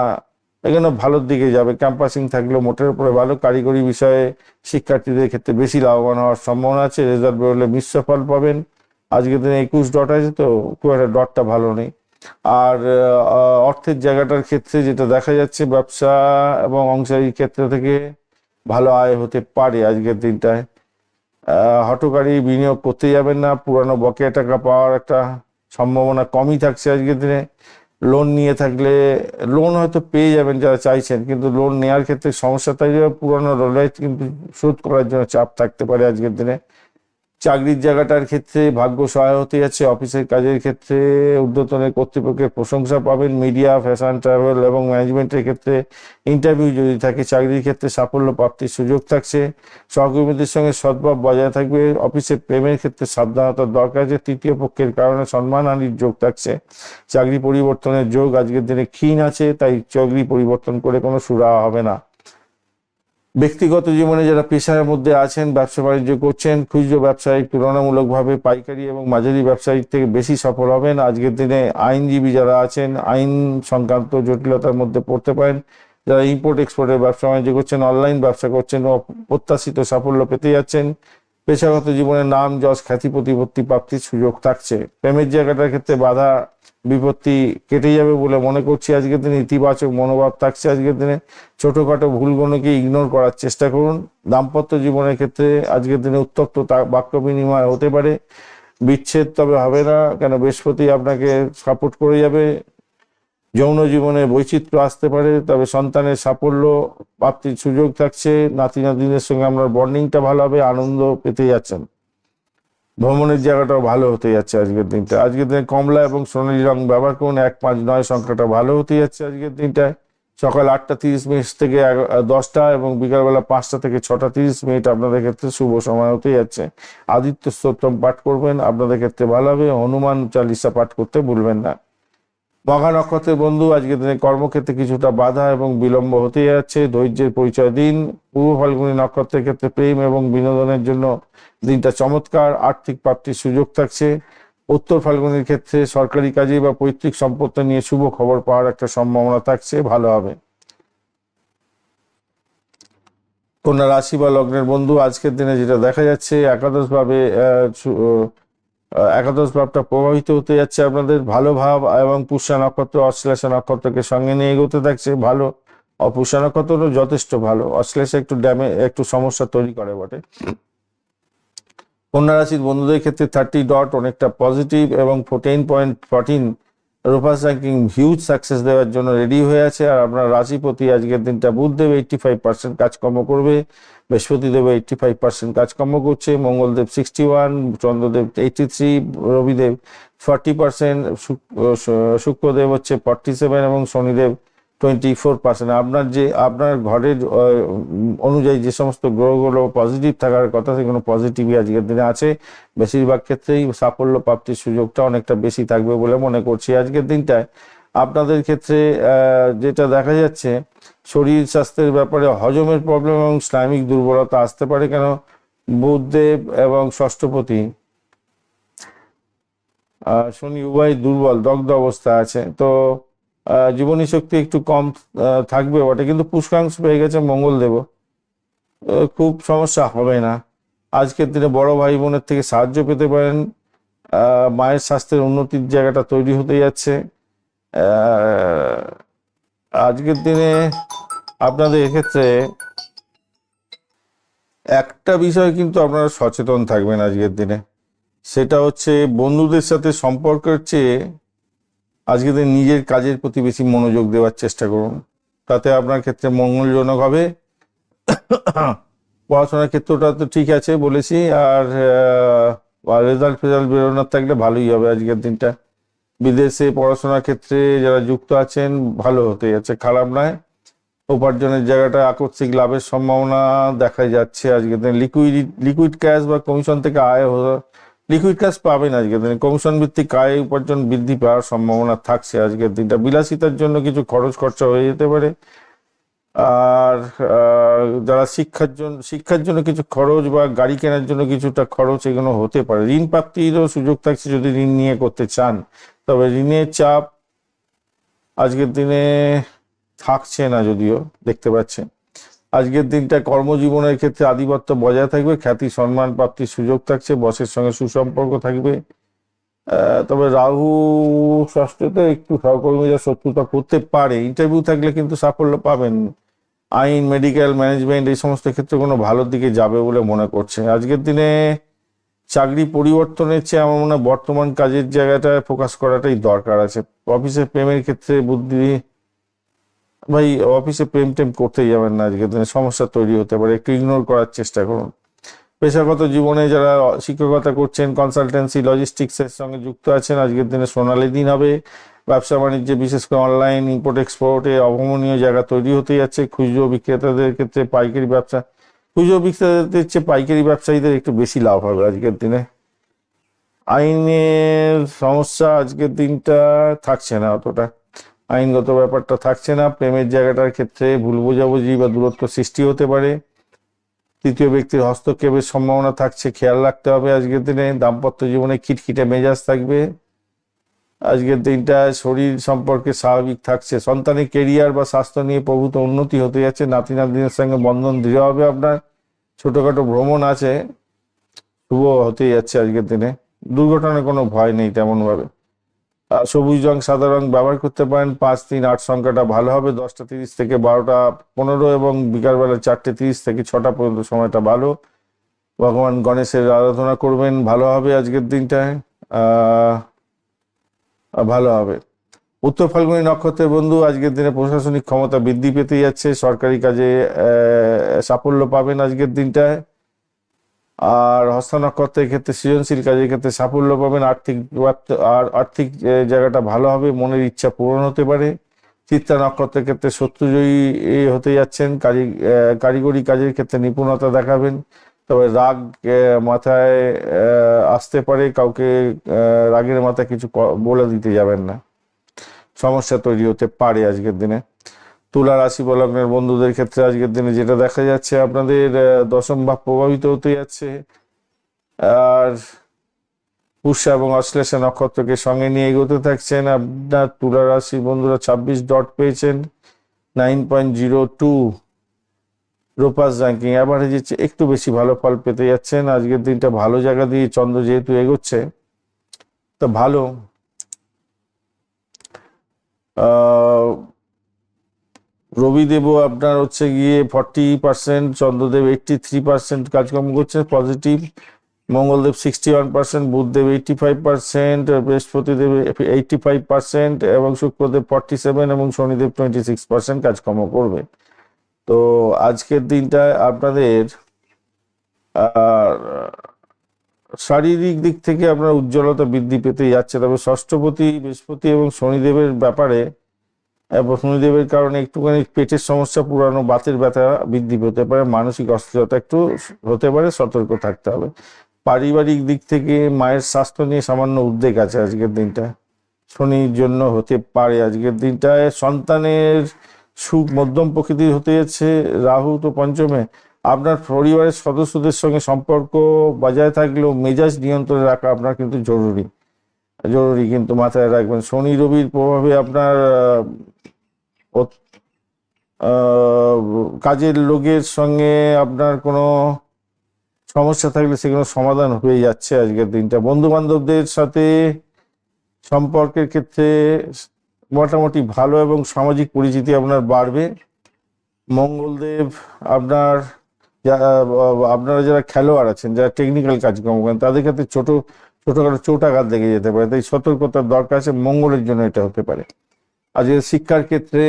এখানে ভালোর দিকে যাবে। ক্যাম্পাসিং থাকলেও মোটের উপরে ভালো। কারিগরি বিষয়ে শিক্ষার্থীদের ক্ষেত্রে বেশি লাভবান হওয়ার সম্ভাবনা আছে। রেজাল্ট বেরোলে মিশ্র ফল পাবেন। আজকের দিনে 21 ডট আছে, তো খুব একটা ডটটা ভালো নেই। আর অর্থের জায়গাটার ক্ষেত্রে যেটা দেখা যাচ্ছে, ব্যবসা এবং অংশীদারির ক্ষেত্র থেকে ভালো আয় হতে পারে আজকের দিনটায়। হঠকারী বিনিয়োগ করতে যাবেন না, পুরানো বকেয়া টাকা পাওয়ার একটা সম্ভাবনা কমই থাকছে আজকের দিনে। লোন নিয়ে থাকলে লোন হয়তো পেয়ে যাবেন যারা চাইছেন, কিন্তু লোন নেওয়ার ক্ষেত্রে সমস্যা থাকবে, পুরানো লোনের কিন্তু শোধ করার জন্য চাপ থাকতে পারে আজকের দিনে। চাকরির জায়গাটার ক্ষেত্রে ভাগ্য সহায় হতে যাচ্ছে, অফিসের কাজের ক্ষেত্রে ঊর্ধ্বতনের কর্তৃপক্ষের প্রশংসা পাবেন, মিডিয়া, ফ্যাশন, ট্রাভেল এবং ম্যানেজমেন্টের ক্ষেত্রে ইন্টারভিউ যদি থাকে, চাকরির ক্ষেত্রে সাফল্য প্রাপ্তির সুযোগ থাকছে, সহকর্মীদের সঙ্গে সদ্ভাব বজায় থাকবে, অফিসে প্রেমের ক্ষেত্রে সাবধানতার দরকার আছে, তৃতীয় পক্ষের কারণে সম্মানহানির যোগ থাকছে, চাকরি পরিবর্তনের যোগ আজকের দিনে ক্ষীণ আছে, তাই চাকরি পরিবর্তন করে কোনো সুরাহা হবে না। ব্যক্তিগত জীবনে যারা পেশার মধ্যে আছেন, ব্যবসা বাণিজ্য করছেন, খুচরো ব্যবসায়িক তুলনামূলকভাবে পাইকারি এবং মাঝারি ব্যবসায়িক থেকে বেশি সফল হবেন। আজকের দিনে আইনজীবী যারা আছেন, আইন সংক্রান্ত জটিলতার মধ্যে পড়তে পারেন। যারা ইম্পোর্ট এক্সপোর্টের ব্যবসা বাণিজ্য করছেন, অনলাইন ব্যবসা করছেন, প্রত্যাশিত সাফল্য পেতে যাচ্ছেন। পেশাগত জীবনে নাম, যশ, খ্যাতি, প্রতিপত্তি প্রাপ্তির সুযোগ থাকছে। প্রেমের জায়গাটার ক্ষেত্রে বাধা বিপত্তি কেটে যাবে বলে মনে করছি। আজকের দিনে ইতিবাচক মনোভাব থাকছে। আজকের দিনে ছোটখাটো ভুলগুলোকে ইগনোর করার চেষ্টা করুন। দাম্পত্য জীবনের ক্ষেত্রে আজকের দিনে উত্তপ্ত বাক্য বিনিময় হতে পারে, বিচ্ছেদ তবে হবে না, কেন বৃহস্পতি আপনাকে সাপোর্ট করে যাবে। যৌন জীবনে বৈচিত্র্য আসতে পারে, তবে সন্তানের সাফল্য প্রাপ্তির সুযোগ থাকছে। নাতি নাতনিদের সঙ্গে আপনার বন্ডিংটা ভালো হবে, আনন্দ পেতে যাচ্ছেন। ভ্রমণের জায়গাটাও ভালো হতে যাচ্ছে আজকের দিনটা। আজকের দিনে কমলা এবং সোনালী রং ব্যবহার করুন। 159 সংখ্যাটা ভালো হতে যাচ্ছে আজকের দিনটায়। সকাল 8:30 থেকে 10টা এবং বিকালবেলা 5টা থেকে 6:30 আপনাদের ক্ষেত্রে শুভ সময় হতে যাচ্ছে। আদিত্য স্তোত্রম পাঠ করবেন, আপনাদের ক্ষেত্রে ভালো হবে। হনুমান চালিসা পাঠ করতে ভুলবেন না। মঘা নক্ষত্রের বন্ধু, আজকের দিনে কর্মক্ষেত্রে কিছুটা বাধা এবং বিলম্ব হতে যাচ্ছে, ধৈর্যের পরিচয় দিন। পূর্ব ফাল্গুনী নক্ষত্রের ক্ষেত্রে প্রেম এবং বিনোদনের জন্য দিনটা চমৎকার, আর্থিক প্রাপ্তির সুযোগ থাকছে। উত্তর ফাল্গুনির ক্ষেত্রে সরকারি কাজে বা পৈতৃক সম্পত্তি নিয়ে শুভ খবর পাওয়ার একটা সম্ভাবনা থাকছে, ভালো হবে। কন্যা রাশি বা লগ্নের বন্ধু, আজকের দিনে যেটা দেখা যাচ্ছে, একাদশ ভাবটা প্রভাবিত হতে যাচ্ছে আপনাদের। ভালো ভাব এবং পুষ্যা নক্ষত্র, অশ্লেষা নক্ষত্রকে সঙ্গে নিয়ে এগোতে থাকছে, ভালো। পুষ্যা নক্ষত্রও যথেষ্ট ভালো, অশ্লেষা একটু সমস্যা তৈরি করে বটে। কন্যা রাশির বন্ধুদের ক্ষেত্রে 30 অনেকটা পজিটিভ এবং 14.14 রোপাস র্যাঙ্কিং হিউজ সাকসেস দেওয়ার জন্য রেডি হয়ে আছে। আর আপনার রাশিপতি আজকের দিনটা বুধদেব 85% কাজকর্ম করবে, বৃহস্পতিদেব 85% কাজকর্ম করছে, মঙ্গলদেব 61, চন্দ্রদেব 83, রবিদেব 40%, শুক্রদেব হচ্ছে 47 এবং শনিদেব 24%। আপনার ঘরের অনুযায়ী যে সমস্ত গ্রহগুলো পজিটিভ থাকার কথা, সেগুলো পজিটিভই আজকের দিনে আছে। বেশিরভাগ ক্ষেত্রেই সাফল্য প্রাপ্তির সুযোগটা অনেকটা বেশি থাকবে বলে মনে করছি আজকের দিনটায়। আপনাদের ক্ষেত্রে যেটা দেখা যাচ্ছে, শরীর স্বাস্থ্যের ব্যাপারে হজমের প্রবলেম এবং স্নায়বিক দুর্বলতা আসতে পারে, কেন বুধদেব এবং ষষ্ঠপতি শনি উভয় দুর্বল, দগ্ধ অবস্থা আছে। তো জীবনী শক্তি একটু কম থাকবে বটে, কিন্তু পুষ্কাংশ পেয়ে গেছে মঙ্গলদেবও, খুব সমস্যা হবে না। আজকের দিনে বড় ভাই বোনের থেকে সাহায্য পেতে পারেন। মায়ের স্বাস্থ্যের উন্নতির জায়গাটা তৈরি হতে যাচ্ছে। আজকের দিনে আপনাদের এক্ষেত্রে একটা বিষয় কিন্তু আপনারা সচেতন থাকবেন আজকের দিনে, সেটা হচ্ছে বন্ধুদের সাথে সম্পর্কের চেয়ে আজকের দিনে নিজের কাজের প্রতি বেশি মনোযোগ দেওয়ার চেষ্টা করুন, তাতে আপনার ক্ষেত্রে মঙ্গলজনক হবে। পড়াশোনার ক্ষেত্রটা তো ঠিক আছে বলেছি, আর রেজাল্ট বেরোনোর থাকলে ভালোই হবে আজকের দিনটা। বিদেশে পড়াশোনার ক্ষেত্রে যারা যুক্ত আছেন, ভালো হতে যাচ্ছে, খারাপ নয়। উপার্জনের জায়গাটা আকস্মিক লাভের সম্ভাবনা দেখা যাচ্ছে আজকের দিনে। লিকুইড ক্যাশ বা কমিশন থেকে লিকুইড ক্যাশ পাবেন আজকের দিনে। কমিশন ভিত্তিক আয় উপার্জন বৃদ্ধি পাওয়ার সম্ভাবনা থাকছে আজকের দিনটা। বিলাসিতার জন্য কিছু খরচা হয়ে যেতে পারে। আর যারা শিক্ষার জন্য কিছু খরচ বা গাড়ি কেনার জন্য কিছুটা খরচ, এগুলো হতে পারে। ঋণ প্রাপ্তিরও সুযোগ থাকছে যদি ঋণ নিয়ে করতে চান, তবে ঋণের চাপ আজকের দিনে থাকছে না, যদিও দেখতে পাচ্ছেন। আজকের দিনটা কর্মজীবনের ক্ষেত্রে আধিপত্য বজায় থাকবে, খ্যাতি সম্মান প্রাপ্তির সুযোগ থাকছে, বসের সঙ্গে সুসম্পর্ক থাকবে। তবে রাহু ষষ্ঠতে একটু সহকর্মীরা শত্রুতা করতে পারে। ইন্টারভিউ থাকলে কিন্তু সাফল্য পাবেন। আইন, মেডিকেল, ম্যানেজমেন্ট এই সমস্ত ক্ষেত্রে কোনো ভালোর দিকে যাবে বলে মনে করছে। আজকের দিনে চাকরি পরিবর্তনের চেয়ে আমার মনে হয় বর্তমান কাজের জায়গাটায় ফোকাস করাটাই দরকার আছে। অফিসে প্রেমের ক্ষেত্রে বুদ্ধি, ভাই অফিসে প্রেম টেম করতেই যাবেন না, আজকের দিনে সমস্যা তৈরি হতে পারে, একটু ইগনোর করার চেষ্টা করুন। পেশাগত জীবনে যারা শিক্ষকতা করছেন, কনসালটেন্সি, লজিস্টিক্সের সঙ্গে যুক্ত আছেন, আজকের দিনে সোনালী দিন হবে। ব্যবসা বাণিজ্যে বিশেষ করে অনলাইন ইম্পোর্ট এক্সপোর্টে অভাবনীয় জায়গা তৈরি হতে যাচ্ছে। খুচরো বিক্রেতাদের ক্ষেত্রে পাইকারি ব্যবসা, খুচরো বিক্রেতাদের চেয়ে পাইকারি ব্যবসায়ীদের একটু বেশি লাভ হবে আজকের দিনে। আইনের সমস্যা আজকের দিনটা থাকছে না অতটা, আইনগত ব্যাপারটা থাকছে না। প্রেমের জায়গাটার ক্ষেত্রে ভুল বোঝাবুঝি বা দূরত্ব সৃষ্টি হতে পারে। তৃতীয় ব্যক্তির হস্তক্ষেপের সম্ভাবনা থাকছে, খেয়াল রাখতে হবে আজকের দিনে। দাম্পত্য জীবনে খিটখিটে মেজাজ থাকবে আজকের দিনটা। শরীর সম্পর্কে স্বাভাবিক থাকছে। সন্তানের কেরিয়ার বা স্বাস্থ্য নিয়ে প্রভূত উন্নতি হতে যাচ্ছে। নাতি নাতনিদের সঙ্গে বন্ধন দৃঢ় হবে আপনার। ছোটখাটো ভ্রমণ আছে, শুভ হতেই যাচ্ছে আজকের দিনে। দুর্ঘটনার কোনো ভয় নেই তেমন ভাবে। সবুজ রং, সাদা রং ব্যবহার করতে পারেন। 5, 3, 8 সংখ্যাটা ভালো হবে। 10টা 30 থেকে 12টা 15 এবং বিকালবেলা 4টে 30 থেকে 6টা পর্যন্ত সময়টা ভালো। ভগবান গণেশের আরাধনা করবেন, ভালো হবে আজকের দিনটায়। আহ ভালো হবে। উত্তর ফাল্গুনী নক্ষত্রের বন্ধু, আজকের দিনে প্রশাসনিক ক্ষমতা বৃদ্ধি পেতে যাচ্ছে। সরকারি কাজে সাফল্য পাবেন আজকের দিনটায়। আর হস্ত নক্ষত্রের ক্ষেত্রে সৃজনশীল কাজের ক্ষেত্রে সাফল্য পাবেন। আর্থিক জায়গাটা ভালো হবে, মনের ইচ্ছা পূরণ হতে পারে। চিত্রা নক্ষত্রের ক্ষেত্রে শত্রুজয়ী হতে যাচ্ছেন। কারিগরি কাজের ক্ষেত্রে নিপুণতা দেখাবেন। তবে রাগ মাথায় আসতে পারে, কাউকে রাগের মাথায় কিছু বলে দিতে যাবেন না, সমস্যা তৈরি হতে পারে আজকের দিনে। তুলা রাশি বা লগ্নের বন্ধুদের ক্ষেত্রে আজকের দিনে যেটা দেখা যাচ্ছে, আপনাদের দশম ভাব প্রভাবিত হতে যাচ্ছে। আর পুষ্যা এবং অশ্লেষা নক্ষত্রকে সঙ্গে নিয়ে এগোতে থাকছেন। আপনার তুলা রাশি বন্ধুরা 26 ডট পেয়েছেন, 9.02 রোপাস র্যাঙ্কিং। অ্যাভারেজের চেয়ে একটু বেশি ভালো ফল পেতে যাচ্ছেন আজকের দিনটা। ভালো জায়গা দিয়ে চন্দ্র যেহেতু এগোচ্ছে, তা ভালো। রবিদেবও আপনার হচ্ছে গিয়ে 40%, চন্দ্রদেব 83% কাজকর্ম করছে পজিটিভ। মঙ্গলদেব 61%, বুধদেব 85%, বৃহস্পতিদেব 85% এবং শুক্রদেব 47 এবং শনিদেব 26% কাজকর্ম করবে। তো আজকের দিনটায় আপনাদের শারীরিক দিক থেকে আপনার উজ্জ্বলতা বৃদ্ধি পেতে যাচ্ছে। তবে ষষ্ঠপতি বৃহস্পতি এবং শনিদেবের ব্যাপারে, শনিদেবের কারণে একটুখানি পেটের সমস্যা, পুরানো বাতের ব্যথা বৃদ্ধি পেতে পারে। মানসিক অস্থিরতা একটু হতে পারে, সতর্ক থাকতে হবে। পারিবারিক দিক থেকে মায়ের স্বাস্থ্য নিয়ে সামান্য উদ্বেগ আছে আজকের দিনটা, শনির জন্য হতে পারে আজকের দিনটায়। সন্তানের সুখ মধ্যম প্রকৃতির হতে যাচ্ছে। রাহু তো পঞ্চমে। আপনার পরিবারের সদস্যদের সঙ্গে সম্পর্ক বজায় থাকলেও মেজাজ নিয়ন্ত্রণে রাখা আপনার কিন্তু জরুরি, কিন্তু মাথায় রাখবেন। শনি রবির প্রভাবে আপনার কাজের লোকের সঙ্গে আপনার কোনো সমস্যা থাকলে সেগুলো সমাধান হয়ে যাচ্ছে আজকের দিনটা। বন্ধু বান্ধবদের সাথে সম্পর্কের ক্ষেত্রে মোটামুটি ভালো এবং সামাজিক পরিচিতি আপনার বাড়বে। মঙ্গলদেব আপনার আপনারা যারা খেলোয়াড় আছেন, যারা টেকনিক্যাল কাজকর্ম করেন, তাদের ক্ষেত্রে ছোটখাটো চোটাঘাত লেগে যেতে পারে, তাই সতর্কতার দরকার আছে। মঙ্গলের জন্য এটা হতে পারে। আজকে শিক্ষার ক্ষেত্রে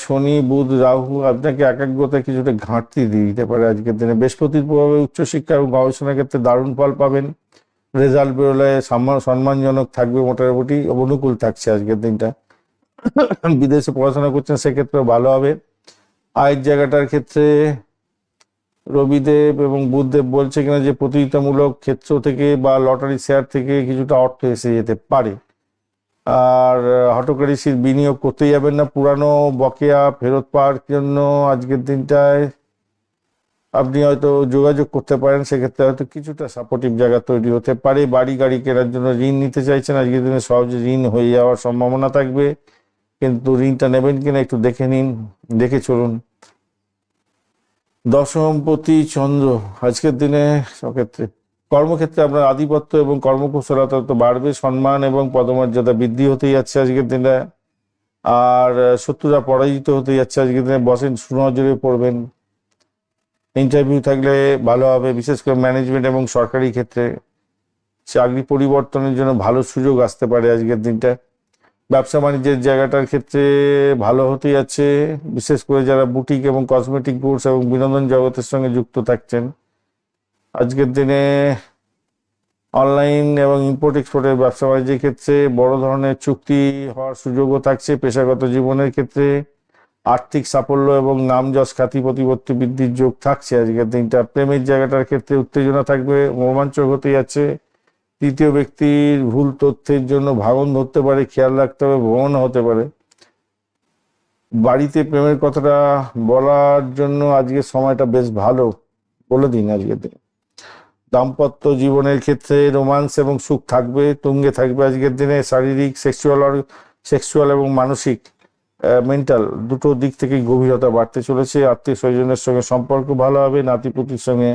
শনি বুধ রাহু আপনাকে একাগ্রতায় কিছুটা ঘাটতি দিয়ে দিতে পারে আজকের দিনে। বৃহস্পতির প্রভাবে উচ্চশিক্ষা এবং গবেষণার ক্ষেত্রে দারুণ ফল পাবেন। রেজাল্ট বেরোলে সম্মানজনক থাকবে, মোটামুটি অনুকূল থাকছে আজকের দিনটা। বিদেশে পড়াশোনা করছেন সেক্ষেত্রেও ভালো হবে। আয়ের জায়গাটার ক্ষেত্রে রবিদেব এবং বুধদেব বলছে কিনা যে প্রতিযোগিতামূলক ক্ষেত্র থেকে বা লটারি শেয়ার থেকে কিছুটা অর্থ এসে যেতে পারে। আর হটকারিশির বিনিয়োগ করতে যাবেন না। পুরানো বকেয়া ফেরত পাওয়ার জন্য আজকের দিনটায় আপনি হয়তো যোগাযোগ করতে পারেন, সেক্ষেত্রে হয়তো কিছুটা সাপোর্টিভ জায়গা তৈরি হতে পারে। বাড়ি গাড়ি কেনার জন্য ঋণ নিতে চাইছেন, আজকের দিনে সহজে ঋণ হয়ে যাওয়ার সম্ভাবনা থাকবে, কিন্তু ঋণটা নেবেন কিনা একটু দেখে নিন, দেখে চলুন। দশমপতি চন্দ্র আজকের দিনে সেক্ষেত্রে কর্মক্ষেত্রে আপনার আধিপত্য এবং কর্মকুশলতা তো বাড়বে। সম্মান এবং পদমর্যাদা বৃদ্ধি হতে যাচ্ছে আজকের দিনে। আর শত্রুরা পরাজিত হতে যাচ্ছে আজকের দিনে, বসেন সুনজরে পড়বেন। ইন্টারভিউ থাকলে ভালো হবে, বিশেষ করে ম্যানেজমেন্ট এবং সরকারি ক্ষেত্রে। চাকরি পরিবর্তনের জন্য ভালো সুযোগ আসতে পারে আজকের দিনটা। ব্যবসা বাণিজ্যের জায়গাটার ক্ষেত্রে ভালো হতে যাচ্ছে, বিশেষ করে যারা বুটিক এবং কসমেটিক গুডস এবং বিনোদন জগতের সঙ্গে যুক্ত থাকছেন। আজকের দিনে অনলাইন এবং ইম্পোর্ট এক্সপোর্টের ব্যবসা বাণিজ্যের ক্ষেত্রে বড় ধরনের চুক্তি হওয়ার সুযোগও থাকছে। পেশাগত জীবনের ক্ষেত্রে আর্থিক সাফল্য এবং নাম যশ খ্যাতি প্রতিপত্তি বৃদ্ধির যোগ থাকছে আজকের দিনটা। প্রেমের জায়গাটার ক্ষেত্রে উত্তেজনা থাকবে, রোমাঞ্চক হতে যাচ্ছে। তৃতীয় ব্যক্তির ভুল তথ্যের জন্য ভাঙন ধরতে পারে, খেয়াল রাখতে হবে, ভ্রমণ হতে পারে। বাড়িতে প্রেমের কথাটা বলার জন্য আজকের সময়টা বেশ ভালো বলে দিন আজকের দিনে। দাম্পত্য জীবনের ক্ষেত্রে রোমান্স এবং সুখ থাকবে, তুঙ্গে থাকবে আজকের দিনে। শারীরিক, সেক্সুয়াল এবং মানসিক, মেন্টাল দুটো দিক থেকে গভীরতা বাড়তে চলেছে। আত্মীয় স্বজনের সঙ্গে সম্পর্ক ভালো হবে, নাতিপুতির সঙ্গে,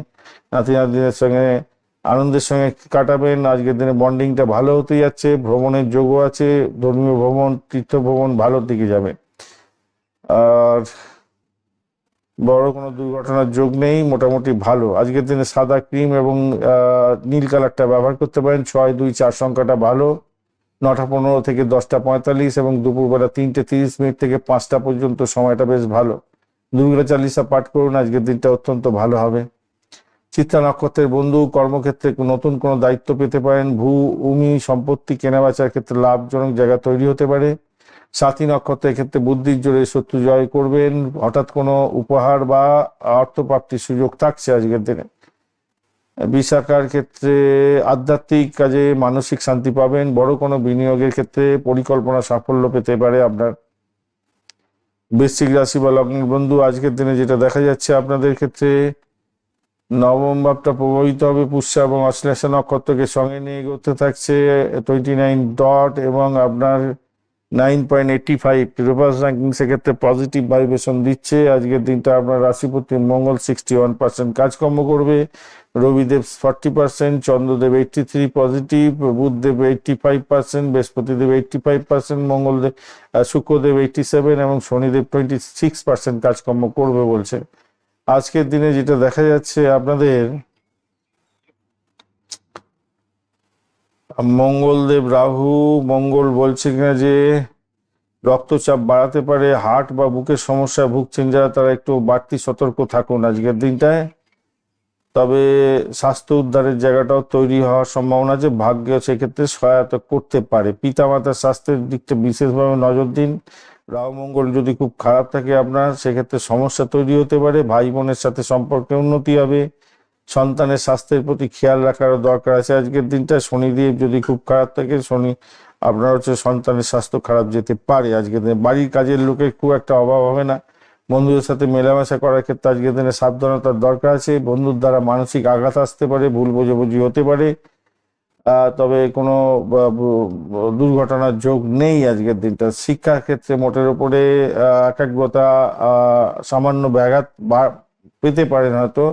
নাতি নাতনিদের সঙ্গে আনন্দের সঙ্গে কাটাবেন। আজকের দিনে বন্ডিংটা ভালো হতে যাচ্ছে, ভ্রমণের যোগও আছে, ধর্মীয় ভ্রমণ, তীর্থ ভ্রমণ ভালোর দিকে যাবে। আর বড় কোনো দুর্ঘটনার যোগ নেই, মোটামুটি ভালো। আজকের দিনে সাদা ক্রিম এবং নীল কালারটা ব্যবহার করতে পারেন। 6, 2, 4 সংখ্যাটা ভালো। 9টা 15 থেকে 10টা 45 এবং দুপুরবেলা 3টে 30 মিনিট থেকে 5টা পর্যন্ত সময়টা বেশ ভালো। দুর্গা চালিসা পাঠ করুন, আজকের দিনটা অত্যন্ত ভালো হবে। চিত্রা নক্ষত্রের বন্ধু কর্মক্ষেত্রে নতুন কোনো দায়িত্ব পেতে পারেন। ভূমি সম্পত্তি কেনাবেচার ক্ষেত্রে লাভজনক জায়গা তৈরি হতে পারে। সাথী নক্ষত্রের ক্ষেত্রে বুদ্ধির জোরে শত্রু জয় করবেন। হঠাৎ কোনো উপহার বা অর্থপ্রাপ্তির সুযোগ থাকছে আজকের দিনে। বিশাখার ক্ষেত্রে আধ্যাত্মিক কাজে মানসিক শান্তি পাবেন। বড় কোনো বিনিয়োগের ক্ষেত্রে পরিকল্পনা সাফল্য পেতে পারে আপনার। বৃশ্চিক রাশি বা লগ্নের বন্ধু আজকের দিনে যেটা দেখা যাচ্ছে আপনাদের ক্ষেত্রে, নবম ভাবটা প্রভাবিত হবে। পুষ্যা এবং অশ্লেষা নক্ষত্রকে সঙ্গে নিয়ে এগোতে থাকছে 29 ডট এবং আপনার 9.85 রিভার্স র্যাঙ্কিং, সেক্ষেত্রে পজিটিভ ভাইব্রেশন দিচ্ছে। আজকের দিনটা আপনার রাশিপতি মঙ্গল 61% কাজকর্ম করবে। রবিদেব 40%, চন্দ্রদেব 83 পজিটিভ, বুধদেব 85%, বৃহস্পতিদেব 85%, মঙ্গলদেব শুক্রদেব 87 এবং শনিদেব 26% কাজকর্ম করবে বলছে। আজকের দিনে যেটা দেখা যাচ্ছে আপনাদের, মঙ্গলদেব রাহু, মঙ্গল বলছে কিনা যে রক্তচাপ বাড়াতে পারে, হার্ট বা বুকের সমস্যায় ভুগছেন যারা, তারা একটু বাড়তি সতর্ক থাকুন আজকের দিনটায়। তবে স্বাস্থ্য উদ্ধারের জায়গাটাও তৈরি হওয়ার সম্ভাবনা আছে, ভাগ্য সেক্ষেত্রে সহায়তা করতে পারে। পিতামাতার স্বাস্থ্যের দিকটা বিশেষভাবে নজর দিন। রাহু মঙ্গল যদি খুব খারাপ থাকে আপনার, সেক্ষেত্রে সমস্যা তৈরি হতে পারে। ভাই বোনের সাথে সম্পর্কে উন্নতি হবে। সন্তানের স্বাস্থ্যের প্রতি খেয়াল রাখারও দরকার আছে আজকের দিনটা। শনিদেব যদি খুব খারাপ থাকে, আপনার হচ্ছে সন্তানের স্বাস্থ্য খারাপ যেতে পারে আজকের দিনে। বাড়ির কাজের লোকের খুব একটা অভাব হবে না। বন্ধুদের সাথে মেলামেশা করার ক্ষেত্রে আজকের দিনে সাবধানতার দরকার আছে। বন্ধুর দ্বারা মানসিক আঘাত আসতে পারে, ভুল বোঝাবুঝি হতে পারে। তবে কোনো দুর্ঘটনার যোগ নেই আজকের দিনটা। শিক্ষার ক্ষেত্রে মোটের উপরে একাগ্রতা সামান্য ব্যাঘাত পেতে পারেন হয়তো,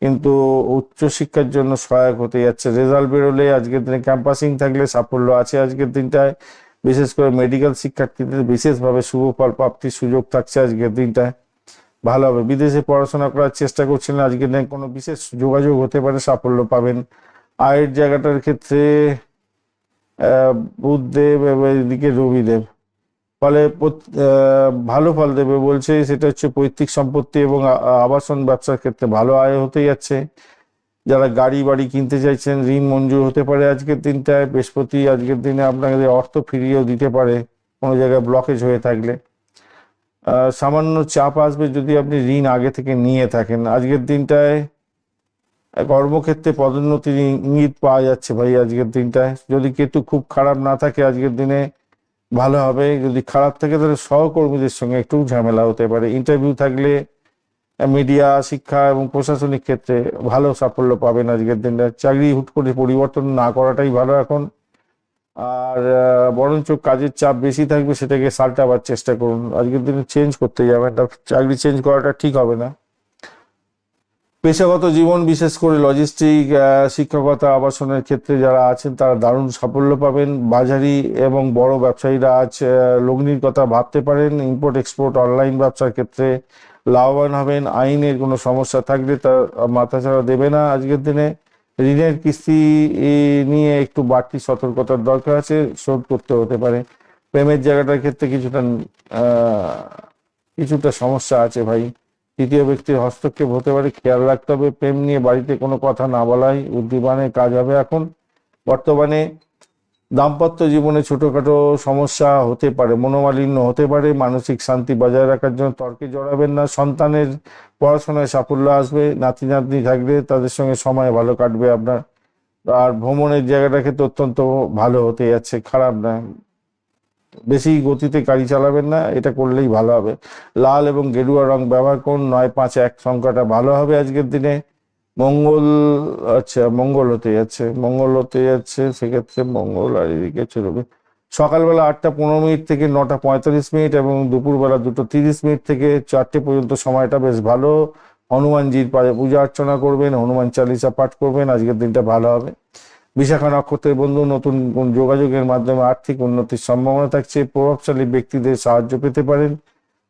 কিন্তু উচ্চশিক্ষার জন্য সহায়ক হতে যাচ্ছে। রেজাল্ট বেরোলে আজকের দিনে ক্যাম্পাসিং থাকলে সাফল্য আছে আজকের দিনটায়। বিশেষ করে মেডিকেল শিক্ষার্থীদের বিশেষভাবে শুভ ফল প্রাপ্তির সুযোগ থাকছে আজকের দিনটায়, ভালো হবে। বিদেশে পড়াশোনা করার চেষ্টা করছিলেন, আজকের দিনে কোনো বিশেষ যোগাযোগ হতে পারে, সাফল্য পাবেন। আয়ের জায়গাটার ক্ষেত্রে বুধদেব এবং এদিকে রবিদেব, ফলে ভালো ফল দেবে বলছে। সেটা হচ্ছে পৈতৃক সম্পত্তি এবং আবাসন ব্যবসার ক্ষেত্রে ভালো আয় হতে যাচ্ছে। যারা গাড়ি বাড়ি কিনতে চাইছেন, ঋণ মঞ্জুর হতে পারে আজকের দিনটায়। বৃহস্পতি আজকের দিনে আপনাদের অর্থ ফিরিয়েও দিতে পারে কোনো জায়গায় ব্লকেজ হয়ে থাকলে। সামান্য চাপ আসবে যদি আপনি ঋণ আগে থেকে নিয়ে থাকেন। আজকের দিনটায় কর্মক্ষেত্রে পদোন্নতির ইঙ্গিত পাওয়া যাচ্ছে ভাই আজকের দিনটায়। যদি কেতু খুব খারাপ না থাকে আজকের দিনে ভালো হবে। যদি খারাপ থাকে তাহলে সহকর্মীদের সঙ্গে একটু ঝামেলা হতে পারে। ইন্টারভিউ থাকলে মিডিয়া, শিক্ষা এবং প্রশাসনিক ক্ষেত্রে ভালো সাফল্য পাবেন আজকের দিনটা। চাকরি হুট করে পরিবর্তন না করাটাই ভালো এখন। আর বরঞ্চ কাজের চাপ বেশি থাকবে, সেটাকে সালটাবার চেষ্টা করুন। আজকের দিনে চেঞ্জ করতে যাবেন, চাকরি চেঞ্জ করাটা ঠিক হবে না। পেশাগত জীবন, বিশেষ করে লজিস্টিক, শিক্ষকতা, আবাসনের ক্ষেত্রে যারা আছেন তারা দারুণ সাফল্য পাবেন। বাজারি এবং বড় ব্যবসায়ীরা আজ লগ্নির কথা ভাবতে পারেন। ইম্পোর্ট এক্সপোর্ট, অনলাইন ব্যবসার ক্ষেত্রে লাভবান হবেন। আইনের কোনো সমস্যা থাকলে তার মাথাছাড়া দেবে না আজকের দিনে। ঋণের কিস্তি নিয়ে একটু বাড়তি সতর্কতার দরকার আছে, শোধ করতে হতে পারে। প্রেমের জায়গাটার ক্ষেত্রে কিছুটা সমস্যা আছে ভাই। তৃতীয় ব্যক্তির হস্তক্ষেপ হতে পারে, খেয়াল রাখতে হবে। প্রেম নিয়ে বাড়িতে কোনো কথা না বলাই বুদ্ধিমানের কাজ হবে। এখন বর্তমানে দাম্পত্য জীবনে ছোটখাটো সমস্যা হতে পারে, মনোমালিন্য হতে পারে। মানসিক শান্তি বজায় রাখার জন্য তর্কে জড়াবেন না। সন্তানের পড়াশোনায় সাফল্য আসবে। নাতি নাতনি থাকলে তাদের সঙ্গে সময় ভালো কাটবে আপনার। আর ভ্রমণের জায়গাটা ক্ষেত্রে অত্যন্ত ভালো হতে যাচ্ছে, খারাপ না। বেশি গতিতে গাড়ি চালাবেন না, এটা করলেই ভালো হবে। লাল এবং গেরুয়া রং ব্যবহার করুন। 951 সংখ্যাটা ভালো হবে আজকের দিনে। মঙ্গল, আচ্ছা মঙ্গল হতে যাচ্ছে, সেক্ষেত্রে মঙ্গল আর এদিকে চলবে সকালবেলা 8টা 15 মিনিট থেকে 9টা 45 মিনিট এবং দুপুরবেলা 2টা 30 মিনিট থেকে 4টে পর্যন্ত সময়টা বেশ ভালো। হনুমানজির পায়ে পূজা অর্চনা করবেন, হনুমান চালিসা পাঠ করবেন, আজকের দিনটা ভালো হবে। বিশাখা নক্ষত্রের বন্ধু, নতুন যোগাযোগের মাধ্যমে আর্থিক উন্নতির সম্ভাবনা থাকছে। প্রভাবশালী ব্যক্তিদের সাহায্য পেতে পারেন।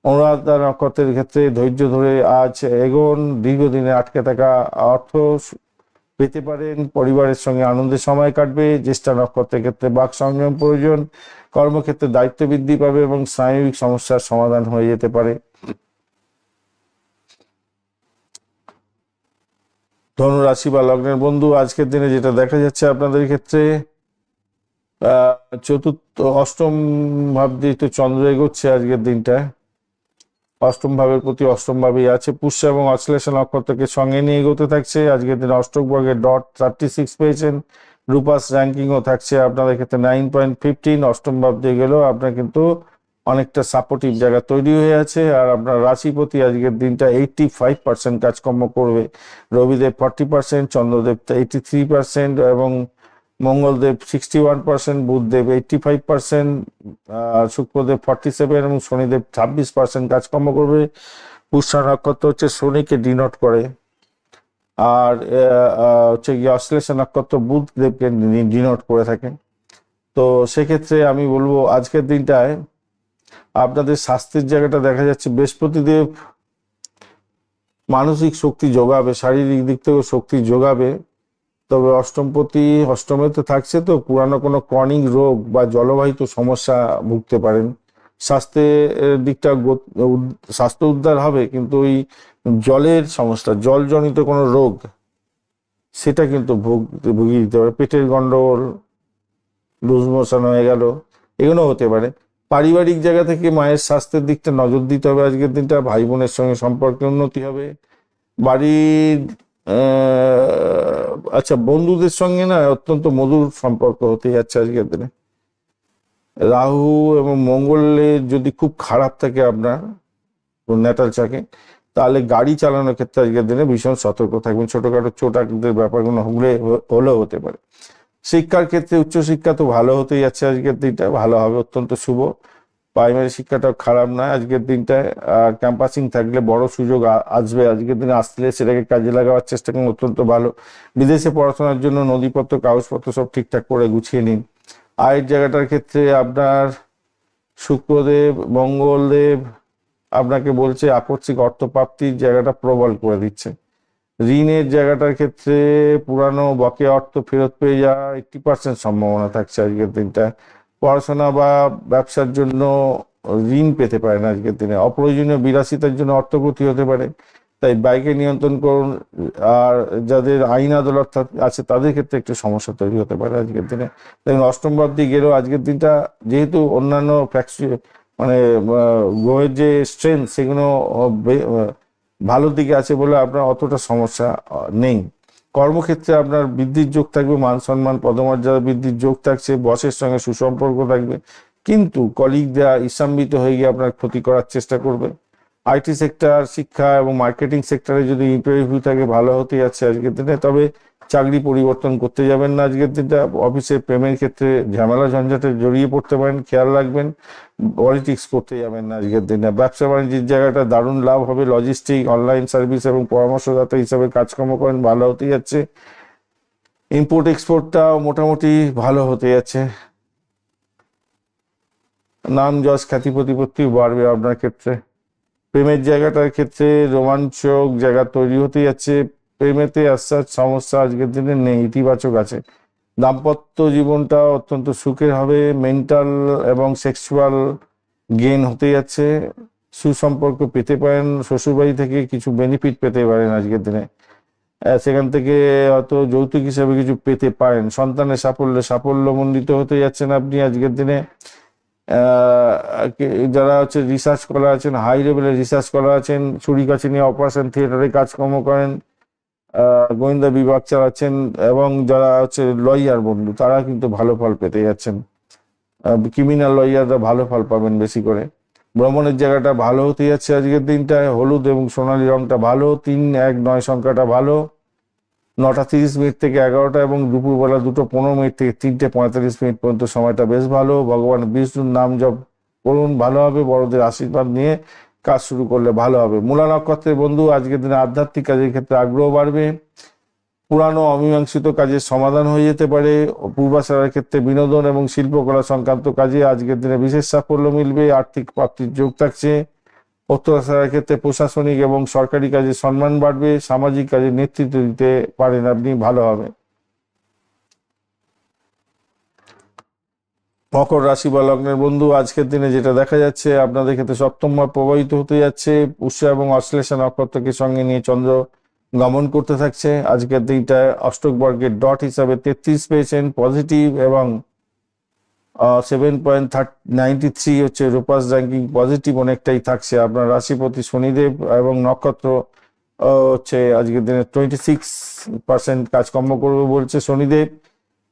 অনুরাধা নক্ষত্রের ক্ষেত্রে ধৈর্য ধরে আজ এগোন, দীর্ঘদিনে আটকে থাকা অর্থ পেতে পারেন। পরিবারের সঙ্গে আনন্দের সময় কাটবে। জ্যেষ্ঠা নক্ষত্রের ক্ষেত্রে বাক সংযম প্রয়োজন। কর্মক্ষেত্রে দায়িত্ব বৃদ্ধি পাবে এবং স্নায়বিক সমস্যার সমাধান হয়ে যেতে পারে। ধনু রাশি বা লগ্নের বন্ধু, আজকের দিনে যেটা দেখা যাচ্ছে আপনাদের ক্ষেত্রে, অষ্টম ভাব দিয়ে তো চন্দ্র এগোচ্ছে আজকের দিনটায়। অষ্টম ভাবের প্রতি অষ্টম ভাবেই আছে। পুষ্য এবং অশ্লেষা নক্ষত্রকে সঙ্গে নিয়ে এগোতে থাকছে। আজকের দিনে অষ্টক বর্গের .36 পেয়েছেন। রূপাস র্যাঙ্কিংও থাকছে আপনাদের ক্ষেত্রে 9.15। অষ্টম ভাব দিয়ে গেলেও আপনার কিন্তু অনেকটা সাপোর্টিভ জায়গা তৈরি হয়ে আছে। আর আপনার রাশিপতি আজকের দিনটা 85% কাজকর্ম করবে। রবিদেব 40%, চন্দ্রদেব 83% এবং মঙ্গলদেব 61%, বুধদেব 85%, শুক্রদেব 47 এবং শনিদেব 26% কাজকর্ম করবে। পুষ্যা নক্ষত্র হচ্ছে শনিকে ডিনোট করে, আর হচ্ছে গিয়ে অশ্লেষা নক্ষত্র বুধদেবকে ডিনোট করে থাকে। তো সেক্ষেত্রে আমি বলবো আজকের দিনটায় আপনাদের স্বাস্থ্যের জায়গাটা দেখা যাচ্ছে বৃহস্পতিদেব মানসিক শক্তি যোগাবে, শারীরিক দিক থেকেও শক্তি যোগাবে। তবে অষ্টমপতি অষ্টমে তো থাকছে, তো পুরানো কোনো ক্রনিক রোগ বা জলবাহিত সমস্যা ভুগতে পারেন। স্বাস্থ্যের দিকটা স্বাস্থ্য উদ্ধার হবে, কিন্তু ওই জলের সমস্যা, জলজনিত কোনো রোগ, সেটা কিন্তু ভুগিয়ে দিতে পারে। পেটের গন্ডগোল, লুজ মোশন হয়ে গেল, এগুলো হতে পারে। পারিবারিক জায়গা থেকে মায়ের স্বাস্থ্যের দিকটা নজর দিতে হবে আজকের দিনটা। ভাই বোনের সঙ্গে সম্পর্কে উন্নতি হবে। বাড়ির আচ্ছা, বন্ধুদের সঙ্গে না অত্যন্ত মধুর সম্পর্ক হতে যাচ্ছে আজকের দিনে। রাহু এবং মঙ্গলের যদি খুব খারাপ থাকে আপনার ন্যাটাল চাকে, তাহলে গাড়ি চালানোর ক্ষেত্রে আজকের দিনে ভীষণ সতর্ক থাকবেন। ছোটখাটো চোট আঘাতের ব্যাপারগুলো হলেও হতে পারে। শিক্ষার ক্ষেত্রে উচ্চশিক্ষা তো ভালো হতেই যাচ্ছে আজকের দিনটা, ভালো হবে, অত্যন্ত শুভ। প্রাইমারি শিক্ষাটাও খারাপ নয় আজকের দিনটায়। ক্যাম্পাসিং থাকলে বড় সুযোগ আসবে আজকের দিনে, আসলে সেটাকে কাজে লাগাবার চেষ্টা করুন, অত্যন্ত ভালো। বিদেশে পড়াশোনার জন্য নথিপত্র কাগজপত্র সব ঠিকঠাক করে গুছিয়ে নিন। আয়ের জায়গাটার ক্ষেত্রে আপনার শুক্রদেব মঙ্গলদেব আপনাকে বলছে আকস্মিক অর্থপ্রাপ্তির জায়গাটা প্রবল করে দিচ্ছে। ঋণের জায়গাটার ক্ষেত্রে পুরানো বকেয়া অর্থ ফেরত পেয়ে যাওয়া 80% সম্ভাবনা থাকছে আজকের দিনটা। পড়াশোনা বা ব্যবসার জন্য ঋণ পেতে পারেন আজকের দিনে। অপ্রয়োজনীয় বিলাসিতার জন্য অর্থক্ষতি হতে পারে, তাই বাইকে নিয়ন্ত্রণ করুন। আর যাদের আইন আদালত আছে তাদের ক্ষেত্রে একটু সমস্যা তৈরি হতে পারে আজকের দিনে। দেখুন অষ্টম ভাব দিয়ে গেলেও আজকের দিনটা যেহেতু অন্যান্য মানে গ্রহের যে স্ট্রেংথ সেগুলো ভালোর দিকে আছে বলে আপনার অতটা সমস্যা নেই। কর্মক্ষেত্রে আপনার বৃদ্ধির যোগ থাকবে, মান সম্মান পদমর্যাদা বৃদ্ধির যোগ থাকছে, বসের সঙ্গে সুসম্পর্ক থাকবে, কিন্তু কলিগরা ঈর্ষান্বিত হয়ে গিয়ে আপনার ক্ষতি করার চেষ্টা করবে। আইটি সেক্টর, শিক্ষা এবং মার্কেটিং সেক্টরে যদি ইন্টারভিউ থাকে ভালো হতে যাচ্ছে আজকের দিনে। তবে চাকরি পরিবর্তন করতে যাবেন না আজকের দিনটা। অফিসে প্রেমের ক্ষেত্রে ঝামেলা ঝঞ্ঝাটে জড়িয়ে পড়তে পারেন, খেয়াল রাখবেন। পলিটিক্স করতে যাবেন না আজকের দিনে। ব্যবসা বাণিজ্যের জায়গাটা দারুণ লাভ হবে। লজিস্টিক, অনলাইন সার্ভিস এবং পরামর্শদাতা হিসাবে কাজকর্ম করেন, ভালো হতে যাচ্ছে। ইম্পোর্ট এক্সপোর্টটাও মোটামুটি ভালো হতে যাচ্ছে। নাম যশ খ্যাতি প্রতিপত্তি বাড়বে আপনার ক্ষেত্রে। প্রেমের জায়গাটার ক্ষেত্রে রোমাঞ্চক জায়গা তৈরি হতে যাচ্ছে। প্রেমেতে আসার সমস্যা আজকের দিনে নেই, ইতিবাচক আছে। দাম্পত্য জীবনটা অত্যন্ত সুখের হবে। মেন্টাল এবং সেক্সুয়াল গেইন হতে যাচ্ছে। সুসম্পর্ক পেতে পারেন, শ্বশুরবাড়ি থেকে কিছু বেনিফিট পেতে পারেন আজকের দিনে। সেখান থেকে হয়তো যৌতুক হিসাবে কিছু পেতে পারেন। সন্তানের সাফল্যমণ্ডিত হতে যাচ্ছেন আপনি আজকের দিনে। যারা হচ্ছে রিসার্চ স্কলার আছেন, হাই লেভেলের রিসার্চ স্কলার আছেন, ছুরি কাছে নিয়ে অপারেশন থিয়েটারে কাজকর্ম করেন, গোয়েন্দা বিভাগ চালাচ্ছেন, এবং যারা হচ্ছে লয়ার বন্ধু, তারা কিন্তু ভালো ফল পেতে যাচ্ছেন। ক্রিমিনাল লয়াররা ভালো ফল পাবেন বেশি করে। ভ্রমণের জায়গাটা ভালো হতে যাচ্ছে আজকের দিনটায়। হলুদ এবং সোনালী রংটা ভালো। 3-1-9 সংখ্যাটা ভালো। 9:30 থেকে 11টা এবং দুপুরবেলা 2:15 থেকে 3:45 পর্যন্ত সময়টা বেশ ভালো। ভগবান বিষ্ণুর নাম জপ করুন, ভালো হবে। বড়দের আশীর্বাদ নিয়ে কাজ শুরু করলে ভালো হবে। মূলা নক্ষত্রের বন্ধু, আজকের দিনে আধ্যাত্মিক কাজের ক্ষেত্রে আগ্রহ বাড়বে। পুরানো অমীমাংসিত কাজের সমাধান হয়ে যেতে পারে। পূর্বাশার ক্ষেত্রে বিনোদন এবং শিল্পকলা সংক্রান্ত কাজে আজকের দিনে বিশেষ সাফল্য মিলবে। আর্থিক প্রাপ্তির যোগ থাকছে। উত্তরাশার ক্ষেত্রে প্রশাসনিক এবং সরকারি কাজে সম্মান বাড়বে। সামাজিক কাজে নেতৃত্ব দিতে পারেন আপনি, ভালো হবে। মকর রাশি বা লগ্নের বন্ধু, আজকের দিনে যেটা দেখা যাচ্ছে, আপনাদের ক্ষেত্রে সপ্তম ভাব প্রভাবিত হতে যাচ্ছে। পুষ্য এবং অশ্লেষা নক্ষত্রকে সঙ্গে নিয়ে চন্দ্র গমন করতে থাকছে। আজকের দিনটায় অষ্টক বর্গের ডট হিসাবে 33 পেয়েছেন পজিটিভ, এবং 7.93 হচ্ছে রূপাস র্যাঙ্কিং পজিটিভ, অনেকটাই থাকছে। আপনার রাশিপতি শনিদেব এবং নক্ষত্র হচ্ছে আজকের দিনে 26% কাজকর্ম করবে বলছে শনিদেব।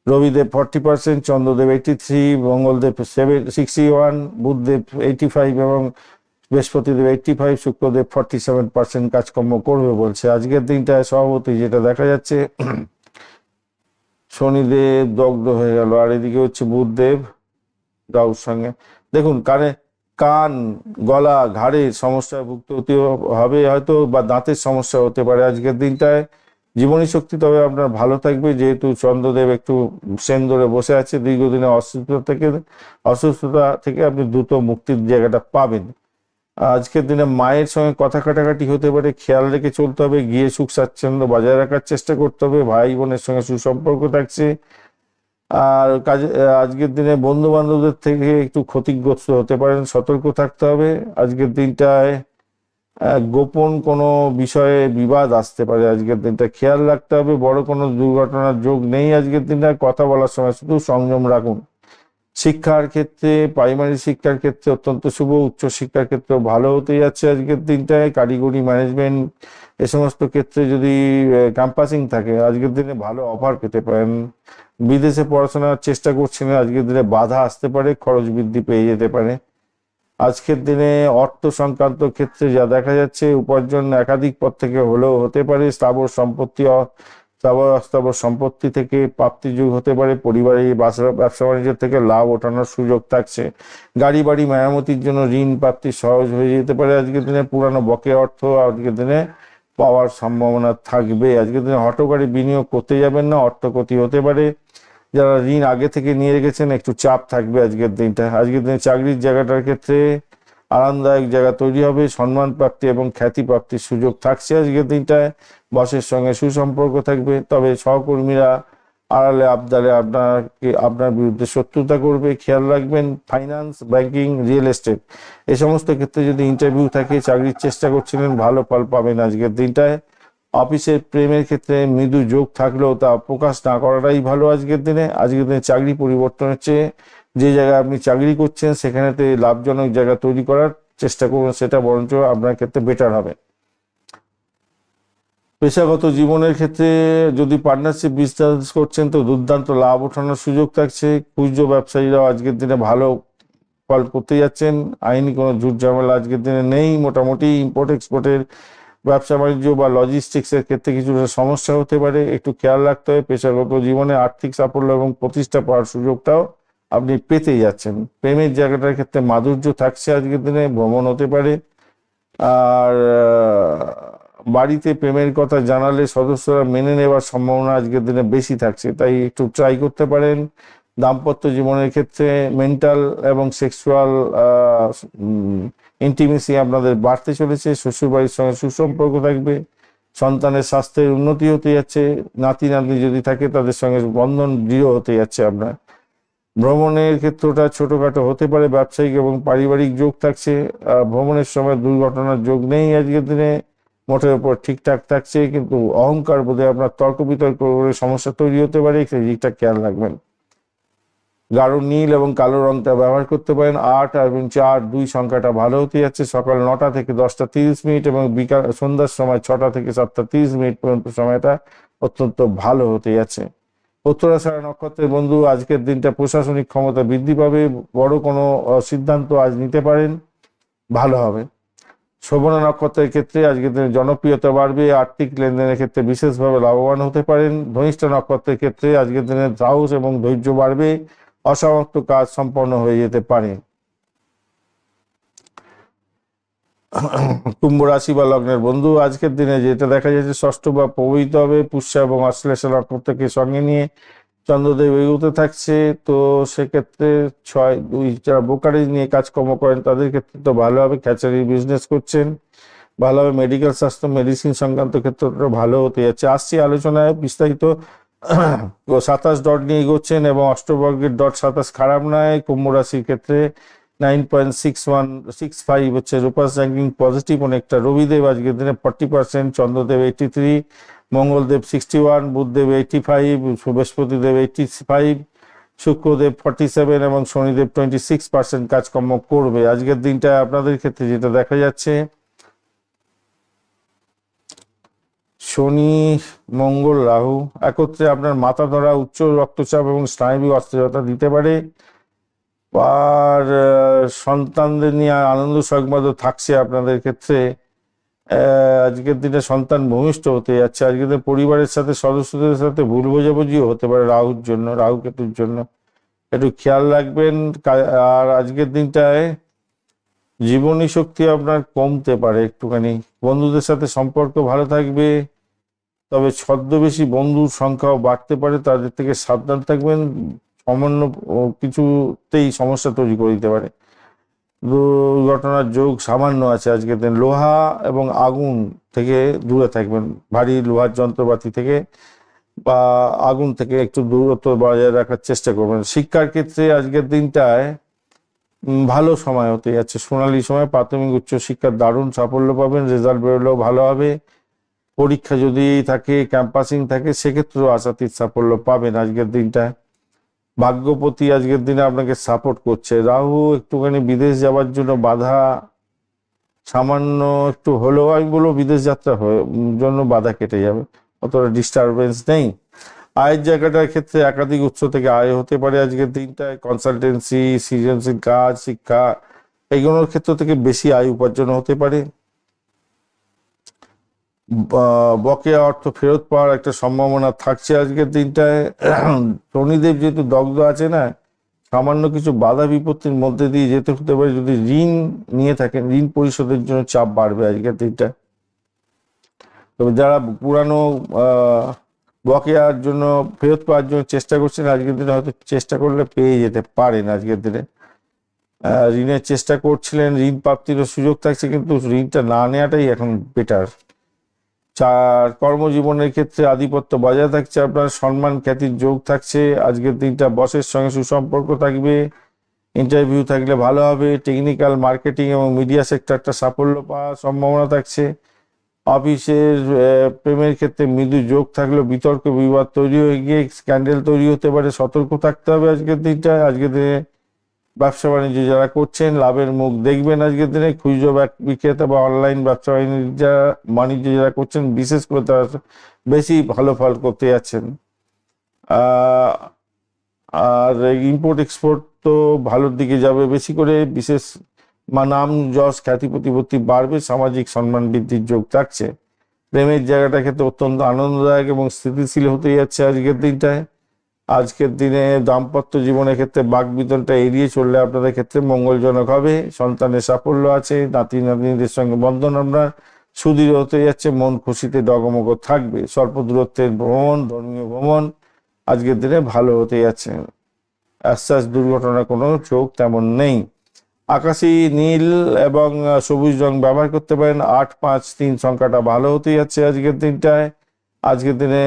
রবিদেব 40%, চন্দ্রদেব 83, মঙ্গলদেব 61, বুধদেব 85 এবং বৃহস্পতিদেব 85, শুক্রদেব 47% কাজকর্ম করবে বলছে। আজকের দিনটায় সভাপতি যেটা দেখা যাচ্ছে, শনিদেব দগ্ধ হয়ে গেল, আর এদিকে হচ্ছে বুধদেব রাহুর সঙ্গে। দেখুন, কান, গলা, ঘাড়ের সমস্যায় ভুক্ত হতে হবে হয়তো, বা দাঁতের সমস্যা হতে পারে আজকের দিনটায়। জীবনী শক্তি তবে আপনার ভালো থাকবে, যেহেতু চন্দ্রদেব একটু সেন ধরে বসে আছে। দীর্ঘদিনের অসুস্থতা থেকে আপনি দ্রুত মুক্তির জায়গাটা পাবেন। আজকের দিনে মায়ের সঙ্গে কথা কাটাকাটি হতে পারে, খেয়াল রেখে চলতে হবে। গিয়ে সুখ স্বাচ্ছন্দ্য বজায় রাখার চেষ্টা করতে হবে। ভাই বোনের সঙ্গে সুসম্পর্ক থাকছে। আর আজকের দিনে বন্ধু বান্ধবদের থেকে একটু ক্ষতিগ্রস্ত হতে পারেন, সতর্ক থাকতে হবে। আজকের দিনটায় গোপন কোনো বিষয়ে বিবাদ আসতে পারে। আজকের দিনটা খেয়াল রাখতে হবে। বড় কোনো দুর্ঘটনার যোগ নেই আজকের দিনটায়। কথা বলার সময় শুধু সংযম রাখুন। শিক্ষার ক্ষেত্রে, প্রাইমারি শিক্ষার ক্ষেত্রে অত্যন্ত শুভ। উচ্চ শিক্ষার ক্ষেত্রে ভালো হতে যাচ্ছে আজকের দিনটায়। কারিগরি, ম্যানেজমেন্ট, এ সমস্ত ক্ষেত্রে যদি ক্যাম্পাসিং থাকে, আজকের দিনে ভালো অফার পেতে পারেন। বিদেশে পড়াশোনার চেষ্টা করছেন, আজকের দিনে বাধা আসতে পারে, খরচ বৃদ্ধি পেয়ে যেতে পারে। আজকের দিনে অর্থ সংক্রান্ত ক্ষেত্রে যা দেখা যাচ্ছে, উপার্জন একাধিক পথ থেকে হলেও হতে পারে। স্থাবর সম্পত্তি থেকে প্রাপ্তির যোগ হতে পারে। পরিবারের ব্যবসা বাণিজ্য থেকে লাভ ওঠানোর সুযোগ থাকছে। গাড়ি বাড়ি মেরামতির জন্য ঋণ প্রাপ্তি সহজ হয়ে যেতে পারে আজকের দিনে। পুরানো বকেয়া অর্থ আজকের দিনে পাওয়ার সম্ভাবনা থাকবে। আজকের দিনে হঠকারী বিনিয়োগ করতে যাবেন না, অর্থ ক্ষতি হতে পারে। যারা ঋণ আগে থেকে নিয়ে রেখেছেন, একটু চাপ থাকবে আজকের দিনটা। আজকের দিনে চাকরির জায়গাটার ক্ষেত্রে আরামদায়ক জায়গা তৈরি হবে। সম্মান প্রাপ্তি এবং খ্যাতি প্রাপ্তির সুযোগ থাকছে আজকের দিনটায়। বসের সঙ্গে সুসম্পর্ক থাকবে, তবে সহকর্মীরা আড়ালে আবদারে আপনার বিরুদ্ধে শত্রুতা করবে, খেয়াল রাখবেন। ফাইন্যান্স, ব্যাংকিং, রিয়েল এস্টেট, এই সমস্ত ক্ষেত্রে যদি ইন্টারভিউ থাকে, চাকরির চেষ্টা করছিলেন, ভালো ফল পাবেন আজকের দিনটায়। অফিসের প্রেমের ক্ষেত্রে মৃদু যোগ থাকলেও তা প্রকাশ না করাটাই ভালো আজকের দিনে। আজকের দিনে চাকরি পরিবর্তন হচ্ছে। যে জায়গায় আপনি চাকরি করছেন সেখানেতে লাভজনক জায়গা তৈরি করার চেষ্টা করুন, সেটা বরঞ্চ আপনার ক্ষেত্রে বেটার হবে। পেশাগত জীবনের ক্ষেত্রে যদি পার্টনারশিপ বিজনেস করছেন, তো দুর্দান্ত লাভ ওঠানোর সুযোগ থাকছে। খুচরো ব্যবসায়ীরাও আজকের দিনে ভালো ফল করতে যাচ্ছেন। আইনি কোনো ঝুট ঝামেলা আজকের দিনে নেই। মোটামুটি ইম্পোর্ট এক্সপোর্টের ব্যবসা বাণিজ্য বা লজিস্টিক্সের ক্ষেত্রে কিছুটা সমস্যা হতে পারে, একটু খেয়াল রাখতে হবে। পেশাগত জীবনে আর্থিক সাফল্য এবং প্রতিষ্ঠা পাওয়ার সুযোগটাও আপনি পেতেই যাচ্ছেন। প্রেমের জায়গাটার ক্ষেত্রে মাধুর্য থাকছে, আজকের দিনে ভ্রমণ হতে পারে। আর বাড়িতে প্রেমের কথা জানালে সদস্যরা মেনে নেওয়ার সম্ভাবনা আজকের দিনে বেশি থাকছে, তাই একটু ট্রাই করতে পারেন। দাম্পত্য জীবনের ক্ষেত্রে মেন্টাল এবং সেক্সুয়াল ইন্টিমেসি আপনাদের বাড়তে চলেছে। শ্বশুরবাড়ির সঙ্গে সুসম্পর্ক থাকবে। সন্তানের স্বাস্থ্যের উন্নতি হতে যাচ্ছে। নাতি নাতনি যদি থাকে তাদের সঙ্গে বন্ধন দৃঢ় হতে যাচ্ছে আপনার। ভ্রমণের ক্ষেত্রটা ছোটখাটো হতে পারে। ব্যবসায়িক এবং পারিবারিক যোগ থাকছে। ভ্রমণের সময় দুর্ঘটনার যোগ নেই আজকের দিনে, মোটের উপর ঠিকঠাক থাকছে, কিন্তু অহংকার বোধে আপনার তর্ক বিতর্ক করে সমস্যা তৈরি হতে পারে, সেই দিকটা খেয়াল রাখবেন। গাঢ় নীল এবং কালো রংটা ব্যবহার করতে পারেন। 8 এবং 4 2 সংখ্যাটা ভালো হতে যাচ্ছে। সকাল 9টা থেকে 10টা 30 মিনিট এবং বিকাল সন্ধ্যার সময় 6টা থেকে 7টা 30 মিনিট পর্যন্ত সময়টা অত্যন্ত ভালো হতে যাচ্ছে। উত্তরাষাঢ়া নক্ষত্রের বন্ধু, আজকের দিনটা প্রশাসনিক ক্ষমতা বৃদ্ধি পাবে। বড় কোনো সিদ্ধান্ত আজ নিতে পারেন, ভালো হবে। শোভনা নক্ষত্রের ক্ষেত্রে আজকের দিনে জনপ্রিয়তা বাড়বে। আর্থিক লেনদেনের ক্ষেত্রে বিশেষভাবে লাভবান হতে পারেন। ধনিষ্ঠ নক্ষত্রের ক্ষেত্রে আজকের দিনে সাহস এবং ধৈর্য বাড়বে। অসমাপ্ত কাজ সম্পন্ন হয়ে যেতে পারে। কুম্ভ রাশি বা লগ্নের বন্ধু, আজকের দিনে যেটা দেখা যাচ্ছে ষষ্ঠ বা প্রভাবিত হবে। পুষ্যা এবং অশ্লেষা নক্ষত্রকে সঙ্গে নিয়ে চন্দ্রদেব এগোতে থাকছে। তো সেক্ষেত্রে 6-2 যারা ব্রোকারেজ নিয়ে কাজকর্ম করেন তাদের ক্ষেত্রে তো ভালো হবে। খ্যাচারির বিজনেস করছেন, ভালো হবে। মেডিকেল স্বাস্থ্য মেডিসিন সংক্রান্ত ক্ষেত্রটা ভালো হতে যাচ্ছে। আসছি আলোচনায় বিস্তারিত। 27 ডট নিয়ে এগোচ্ছেন এবং অষ্টবর্গের ডট 27 খারাপ নয়। কুম্ভ রাশির ক্ষেত্রে 9.6165 হচ্ছে রূপাস র্যাঙ্কিং পজিটিভ অনেকটা। রবিদেব আজকের দিনে 40%, চন্দ্রদেব 83, মঙ্গলদেব 61, বুধদেব 85, বৃহস্পতিদেব 85, শুক্রদেব 47 এবং শনিদেব 26% কাজকর্ম করবে। আজকের দিনটা আপনাদের ক্ষেত্রে যেটা দেখা যাচ্ছে, শনি মঙ্গল রাহু একত্রে আপনার মাথা ধরা, উচ্চ রক্তচাপ এবং স্নায়বিক অস্থিরতা দিতে পারে। আর সন্তানদের নিয়ে আনন্দ সংবাদ থাকছে আপনাদের ক্ষেত্রে। আজকের দিনে সন্তান ভূমিষ্ঠ হতে যাচ্ছে। আজকের দিনে পরিবারের সাথে সদস্যদের সাথে ভুল বোঝাবুঝিও হতে পারে রাহুর জন্য, রাহু কেতুর জন্য, একটু খেয়াল রাখবেন। আর আজকের দিনটায় জীবনী শক্তি আপনার কমতে পারে একটুখানি। বন্ধুদের সাথে সম্পর্ক ভালো থাকবে, তবে ছদ্মবেশী বন্ধুর সংখ্যাও বাড়তে পারে, তাদের থেকে সাবধান থাকবেন। সামান্য কিছুতেই সমস্যা তৈরি করে দিতে পারে। দুর্ঘটনার যোগ সামান্য আছে আজকের দিন। লোহা এবং আগুন থেকে দূরে থাকবেন। ভারী লোহার যন্ত্রপাতি থেকে বা আগুন থেকে একটু দূরত্ব বজায় রাখার চেষ্টা করবেন। শিক্ষার ক্ষেত্রে আজকের দিনটায় ভালো সময় হতে যাচ্ছে, সোনালী সময়। প্রাথমিক উচ্চ শিক্ষার দারুণ সাফল্য পাবেন। রেজাল্ট বেরোলেও ভালো হবে। পরীক্ষা যদি থাকে, ক্যাম্পাসিং থাকে, সেক্ষেত্রেও আশাতীত সাফল্য পাবেন আজকের দিনটায়। ভাগ্যপতি আজকের দিনে আপনাকে সাপোর্ট করছে। রাহু একটুখানি বিদেশ যাওয়ার জন্য বাধা সামান্য একটু হলেও, আমি বলবো বিদেশ যাত্রা জন্য বাধা কেটে যাবে, অতটা ডিস্টারবেন্স নেই। আয়ের জায়গাটার ক্ষেত্রে একাধিক উৎস থেকে আয় হতে পারে আজকের দিনটায়। কনসালটেন্সি, সৃজনশীল কাজ, শিক্ষা, এইগুলোর ক্ষেত্র থেকে বেশি আয় উপার্জন হতে পারে। বকেয়া অর্থ ফেরত পাওয়ার একটা সম্ভাবনা থাকছে আজকের দিনটায়। শনিদেব যেহেতু দগ্ধ আছে না, সামান্য কিছু বাধা বিপত্তির মধ্যে দিয়ে যেতে হতে পারে। যদি ঋণ নিয়ে থাকেন, ঋণ পরিশোধের জন্য চাপ বাড়বে আজকের দিনটা। তবে যারা পুরানো বকেয়ার জন্য ফেরত পাওয়ার জন্য চেষ্টা করছেন, আজকের দিনে হয়তো চেষ্টা করলে পেয়ে যেতে পারেন আজকের দিনে। ঋণের চেষ্টা করছিলেন, ঋণ প্রাপ্তিরও সুযোগ থাকছে, কিন্তু ঋণটা না নেওয়াটাই এখন বেটার। কর্মজীবনের ক্ষেত্রে আধিপত্য বজায় থাকছে আপনার। সম্মান খ্যাতির যোগ থাকছে আজকের দিনটা। বসের সঙ্গে সুসম্পর্ক থাকবে। ইন্টারভিউ থাকলে ভালো হবে। টেকনিক্যাল, মার্কেটিং এবং মিডিয়া সেক্টরটা সাফল্য পাওয়ার সম্ভাবনা থাকছে। অফিসের প্রেমের ক্ষেত্রে মৃদু যোগ থাকলেও বিতর্ক বিবাদ তৈরি হয়ে গিয়ে স্ক্যান্ডেল তৈরি হতে পারে, সতর্ক থাকতে হবে আজকের দিনটা। আজকের দিনে ব্যবসা বাণিজ্য যারা করছেন লাভের মুখ দেখবেন আজকের দিনে। খুচরো বিক্রেতা বা অনলাইন ব্যবসা বাণিজ্য যারা করছেন, বিশেষ করে তারা বেশি ভালো ফল করতে যাচ্ছেন। আর ইম্পোর্ট এক্সপোর্ট তো ভালোর দিকে যাবে বেশি করে। বিশেষ নাম যশ খ্যাতি প্রতিপত্তি বাড়বে, সামাজিক সম্মান বৃদ্ধির যোগ থাকছে। প্রেমের জায়গাটা ক্ষেত্রে অত্যন্ত আনন্দদায়ক এবং স্থিতিশীল হতে যাচ্ছে আজকের দিনটায়। আজকের দিনে দাম্পত্য জীবনের ক্ষেত্রে বাকবিতণ্ডা এড়িয়ে চললে আপনাদের ক্ষেত্রে মঙ্গলজনক হবে। সন্তানের সাফল্য আছে, নাতি নাতনিদের সঙ্গে বন্ধন আপনার সুদৃঢ় হতে যাচ্ছে, মন খুশিতে ডগমগ থাকবে। স্বল্প দূরত্বের ভ্রমণ, ধর্মীয় ভ্রমণ আজকের দিনে ভালো হতে যাচ্ছে। আশ্বাস দুর্ঘটনার কোনো যোগ তেমন নেই। আকাশি নীল এবং সবুজ রং ব্যবহার করতে পারেন। 853 সংখ্যাটা ভালো হতে যাচ্ছে আজকের দিনটায়। আজকের দিনে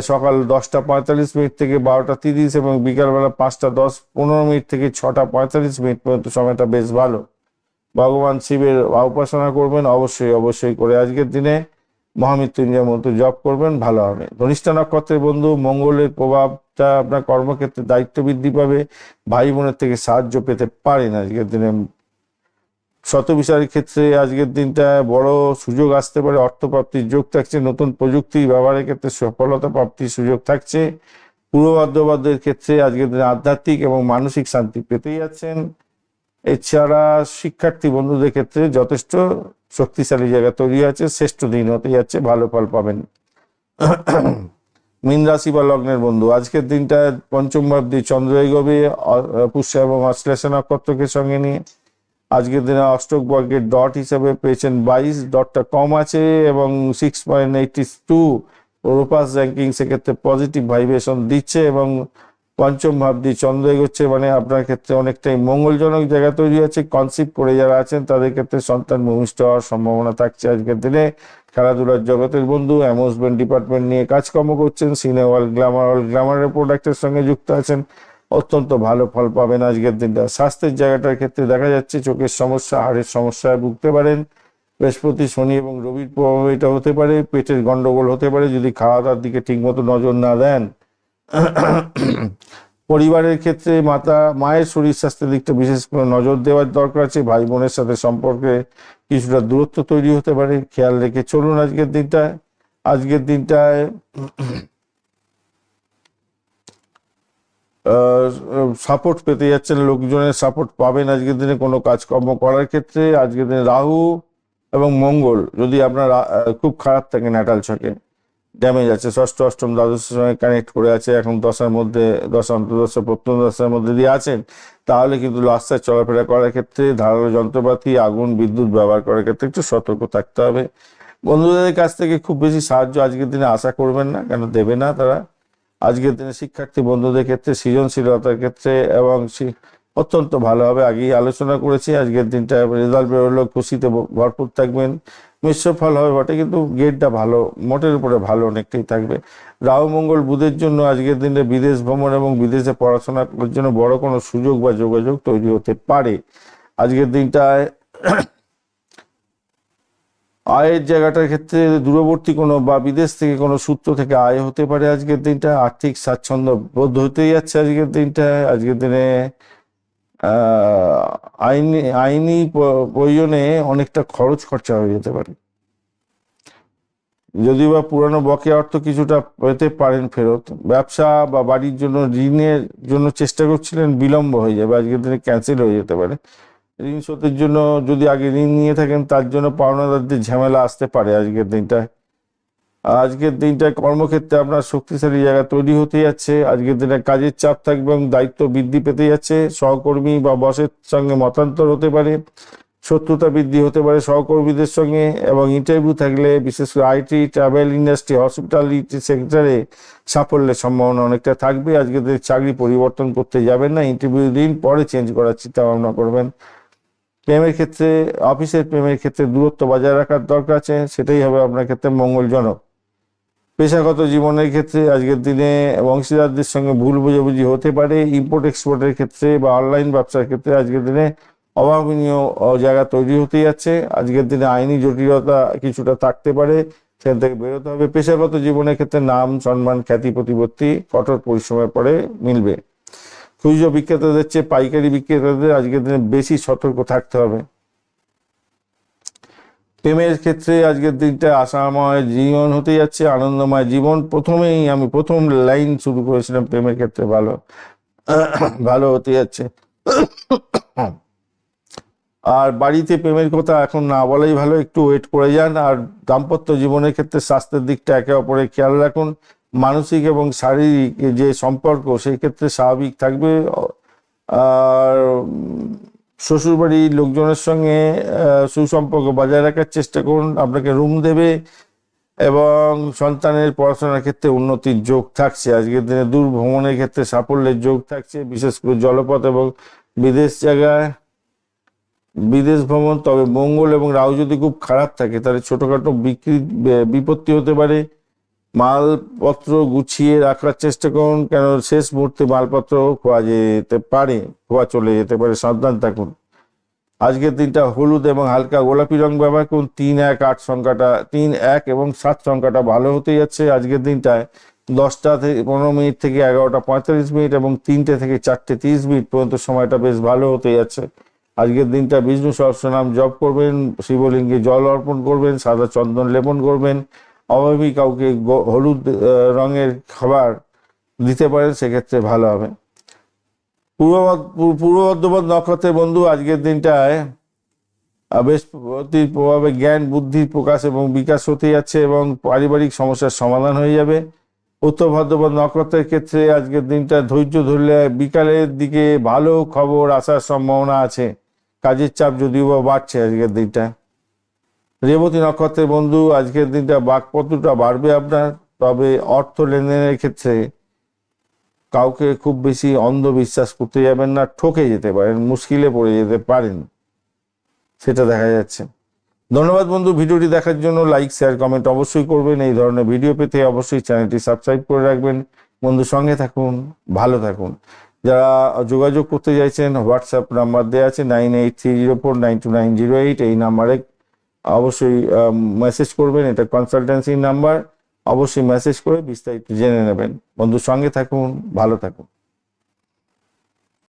সকাল 10:45 থেকে 12:30 এবং বিকালবেলা 5:10-15 থেকে 6:45 পর্যন্ত সময়টা বেশ ভালো। ভগবান শিবের উপাসনা করবেন অবশ্যই করে আজকের দিনে। মহামৃত্যুঞ্জয় মন্ত্র জপ করবেন, ভালো হবে। ধনিষ্ঠা নক্ষত্রের বন্ধু, মঙ্গলের প্রভাবটা আপনার কর্মক্ষেত্রে দায়িত্ব বৃদ্ধি পাবে, ভাই বোনের থেকে সাহায্য পেতে পারেন আজকের দিনে। শতবিষয়ের ক্ষেত্রে আজকের দিনটা বড় সুযোগ আসতে পারে, অর্থপ্রাপ্তির যোগ থাকছে, নতুন প্রযুক্তি ব্যবহারের ক্ষেত্রে সফলতা প্রাপ্তির সুযোগ থাকছে। পূর্ববাদ্যবাদের ক্ষেত্রে আজকের দিনে আধ্যাত্মিক এবং মানসিক শান্তি পেতেই যাচ্ছেন। এছাড়া শিক্ষার্থী বন্ধুদের ক্ষেত্রে যথেষ্ট শক্তিশালী জায়গা তৈরি আছে, শ্রেষ্ঠ দিন হতে যাচ্ছে, ভালো ফল পাবেন। মীন রাশি বা লগ্নের বন্ধু, আজকের দিনটা পঞ্চম ভাবটি চন্দ্র এগোবে পুষ্যা এবং অশ্লেষা নক্ষত্রকে সঙ্গে নিয়ে। আজকের দিনে অষ্টক বর্গের ডট হিসাবে পেয়েছেন 22, ডটটা কম আছে এবং 6.82 রোপাস র্যাঙ্কিং সেক্ষেত্রে পজিটিভ ভাইব্রেশন দিচ্ছে এবং পঞ্চম ভাবটি চন্দ্র এগোচ্ছে, মানে আপনার ক্ষেত্রে অনেকটাই মঙ্গলজনক জায়গা তৈরি আছে। কনসিপ্ট করে যারা আছেন তাদের ক্ষেত্রে সন্তান ভূমিষ্ঠ হওয়ার সম্ভাবনা থাকছে আজকের দিনে। খেলাধুলার জগতের বন্ধু, অ্যামিউজমেন্ট ডিপার্টমেন্ট নিয়ে কাজকর্ম করছেন, সিনেমা হল, গ্ল্যামারের প্রোডাক্টের সঙ্গে যুক্ত আছেন, অত্যন্ত ভালো ফল পাবেন আজকের দিনটা। স্বাস্থ্যের জায়গাটার ক্ষেত্রে দেখা যাচ্ছে চোখের সমস্যা, হাড়ের সমস্যায় ভুগতে পারেন। বৃহস্পতি, শনি এবং রবির প্রভাব এটা হতে পারে। পেটের গন্ডগোল হতে পারে যদি খাওয়া দাওয়ার দিকে ঠিকমতো নজর না দেন। পরিবারের ক্ষেত্রে মায়ের শরীর স্বাস্থ্যের দিকটা বিশেষ করে নজর দেওয়ার দরকার আছে। ভাই বোনের সাথে সম্পর্কে কিছুটা দূরত্ব তৈরি হতে পারে, খেয়াল রেখে চলুন আজকের দিনটায়। আজকের দিনটায় সাপোর্ট পেতে যাচ্ছেন, লোকজনের সাপোর্ট পাবেন আজকের দিনে কোনো কাজকর্ম করার ক্ষেত্রে। আজকের দিনে রাহু এবং মঙ্গল যদি আপনার খুব খারাপ থাকে, ন্যাটাল ছকে ড্যামেজ আছে, ষষ্ঠ অষ্টম দ্বাদশের সঙ্গে কানেক্ট করে আছে, এখন দশার মধ্যে, দশা অন্তর্দশা প্রত্যন্ত দশার মধ্যে দিয়ে আছেন, তাহলে কিন্তু রাস্তায় চলাফেরা করার ক্ষেত্রে, ধারালো যন্ত্রপাতি, আগুন, বিদ্যুৎ ব্যবহার করার ক্ষেত্রে একটু সতর্ক থাকতে হবে। বন্ধুদের কাছ থেকে খুব বেশি সাহায্য আজকের দিনে আশা করবেন না, কেন দেবে না তারা। আজকের দিনে শিক্ষার্থী বন্ধুদের ক্ষেত্রে সৃজনশীলতার ক্ষেত্রে এবং অত্যন্ত ভালো হবে, আগেই আলোচনা করেছি। আজকের দিনটা রেজাল্ট বেরোলো, খুশিতে ভরপুর থাকবেন। মিশ্র ফল হবে বটে, কিন্তু গেটটা ভালো, মোটের উপরে ভালো অনেকটাই থাকবে। রাহু মঙ্গল বুধের জন্য আজকের দিনে বিদেশ ভ্রমণ এবং বিদেশে পড়াশোনা করার জন্য বড় কোনো সুযোগ বা যোগাযোগ তৈরি হতে পারে। আজকের দিনটায় আয়ের জায়গাটার ক্ষেত্রে দূরবর্তী কোনো বা বিদেশ থেকে কোনো সূত্র থেকে আয় হতে পারে আজকের দিনটা। আর্থিক স্বাচ্ছন্দ্য বোধ হতেই যাচ্ছে আজকের দিনটায়। আজকের দিনে আইনি প্রয়োজনে অনেকটা খরচ খরচা হয়ে যেতে পারে, যদিও বা পুরানো বকেয়া অর্থ কিছুটা পেতে পারেন ফেরত। ব্যবসা বা বাড়ির জন্য ঋণের জন্য চেষ্টা করছিলেন, বিলম্ব হয়ে যাবে, আজকের দিনে ক্যান্সেল হয়ে যেতে পারে। ঋণ শোধের জন্য যদি আগে ঋণ নিয়ে থাকেন তার জন্য পাওনাদারদের ঝামেলা আসতে পারে আজকের দিনটায়। আজকের দিনটায় কর্মক্ষেত্রে আপনার শক্তিশালী জায়গা তৈরি হতে যাচ্ছে। আজকের দিনে কাজের চাপ থাকবে এবং দায়িত্ব বৃদ্ধি পেতে যাচ্ছে। সহকর্মী বা বসের সঙ্গে মতান্তর হতে পারে, শত্রুতা বৃদ্ধি হতে পারে সহকর্মীদের সঙ্গে, এবং ইন্টারভিউ থাকলে বিশেষ করে আইটি, ট্রাভেল ইন্ডাস্ট্রি, হসপিটালিটি সেক্টরে সাফল্যের সম্ভাবনা অনেকটা থাকবে। আজকের দিনে চাকরি পরিবর্তন করতে যাবেন না, ইন্টারভিউ দিন, পরে চেঞ্জ করার চিন্তা ভাবনা করবেন। প্রেমের ক্ষেত্রে, অফিসের প্রেমের ক্ষেত্রে দূরত্ব বজায় রাখার দরকার আছে, সেটাই হবে আপনার ক্ষেত্রে মঙ্গলজনক। পেশাগত জীবনের ক্ষেত্রে আজকের দিনে অংশীদারদের সঙ্গে ভুল বোঝাবুঝি হতে পারে। ইম্পোর্ট এক্সপোর্টের ক্ষেত্রে বা অনলাইন ব্যবসার ক্ষেত্রে আজকের দিনে অভাবনীয় জায়গা তৈরি হতে যাচ্ছে। আজকের দিনে আইনি জটিলতা কিছুটা থাকতে পারে, সেখান থেকে বেরোতে হবে। পেশাগত জীবনের ক্ষেত্রে নাম, সম্মান, খ্যাতি, প্রতিপত্তি কঠোর পরিশ্রমের পরে মিলবে। খুচরো বিক্রেতাদের চেয়ে পাইকারি বিক্রেতাদের আজকের দিনে বেশি সতর্ক থাকতে হবে। প্রেমের ক্ষেত্রে আজকের দিনটা আশাময় জীবন হতে যাচ্ছে, আনন্দময় জীবন। আমি প্রথম লাইন শুরু করেছিলাম প্রেমের ক্ষেত্রে ভালো হতে যাচ্ছে। আর বাড়িতে প্রেমের কথা এখন না বলাই ভালো, একটু ওয়েট করে যান। আর দাম্পত্য জীবনের ক্ষেত্রে স্বাস্থ্যের দিকটা একে অপরের খেয়াল রাখুন। মানসিক এবং শারীরিক যে সম্পর্ক সেই ক্ষেত্রে স্বাভাবিক থাকবে। আর শ্বশুরবাড়ির লোকজনের সঙ্গে সুসম্পর্ক বজায় রাখার চেষ্টা করুন, আপনাকে রুম দেবে। এবং সন্তানের পড়াশোনার ক্ষেত্রে উন্নতির যোগ থাকছে। আজকের দিনে দূর ভ্রমণের ক্ষেত্রে সাফল্যের যোগ থাকছে, বিশেষ করে জলপথ এবং বিদেশ জায়গায় বিদেশ ভ্রমণ। তবে মঙ্গল এবং রাহু যদি খুব খারাপ থাকে তাহলে ছোটখাটো বিপত্তি হতে পারে। মালপত্র গুছিয়ে রাখার চেষ্টা করুন, কেন শেষ মুহূর্তে মালপত্র খোয়া চলে যেতে পারে, সাবধান থাকুন। আজকের দিনটা হলুদ এবং হালকা গোলাপি রং ব্যবহার করুন। 3, 1 এবং 7 সংখ্যাটা ভালো হতে যাচ্ছে। আজকের দিনটায় 10টা থেকে 15 মিনিট থেকে 11টা 45 মিনিট এবং 3টে থেকে 4টে 30 মিনিট পর্যন্ত সময়টা বেশ ভালো হতে যাচ্ছে। আজকের দিনটা বিষ্ণু সহস্রনাম জপ করবেন, শিবলিঙ্গে জল অর্পণ করবেন, সাদা চন্দন লেপন করবেন। অভাবী কাউকে হলুদ রঙের খাবার দিতে পারেন, সেক্ষেত্রে ভালো হবে। পূর্ব বর্ধমান নক্ষত্রের বন্ধু, আজকের দিনটায় বৃহস্পতির প্রভাবে জ্ঞান বুদ্ধির প্রকাশ এবং বিকাশ হতে যাচ্ছে এবং পারিবারিক সমস্যার সমাধান হয়ে যাবে। উত্তর ভাদ্রপদ নক্ষত্রের ক্ষেত্রে আজকের দিনটা ধৈর্য ধরলে বিকালের দিকে ভালো খবর আসার সম্ভাবনা আছে। কাজের চাপ যদিও বা বাড়ছে আজকের দিনটা। রেবতী নক্ষত্রের বন্ধু, আজকের দিনটা বাকপটুটা বাড়বে আপনার। তবে অর্থ লেনদেনের ক্ষেত্রে কাউকে খুব বেশি অন্ধবিশ্বাস করতে যাবেন না, ঠকে যেতে পারেন, মুশকিলে পড়ে যেতে পারেন, সেটা দেখা যাচ্ছে। ধন্যবাদ বন্ধু, ভিডিওটি দেখার জন্য। লাইক শেয়ার কমেন্ট অবশ্যই করবেন। এই ধরনের ভিডিও পেতে অবশ্যই চ্যানেলটি সাবস্ক্রাইব করে রাখবেন। বন্ধু সঙ্গে থাকুন, ভালো থাকুন। যারা যোগাযোগ করতে চাইছেন, হোয়াটসঅ্যাপ নাম্বার দেওয়া আছে 9830492908। এই নাম্বারে অবশ্যই মেসেজ করবেন, এটা কনসালটেন্সি নাম্বার। অবশ্যই মেসেজ করে বিস্তারিত জেনে নেবেন। বন্ধু সঙ্গে থাকুন, ভালো থাকুন।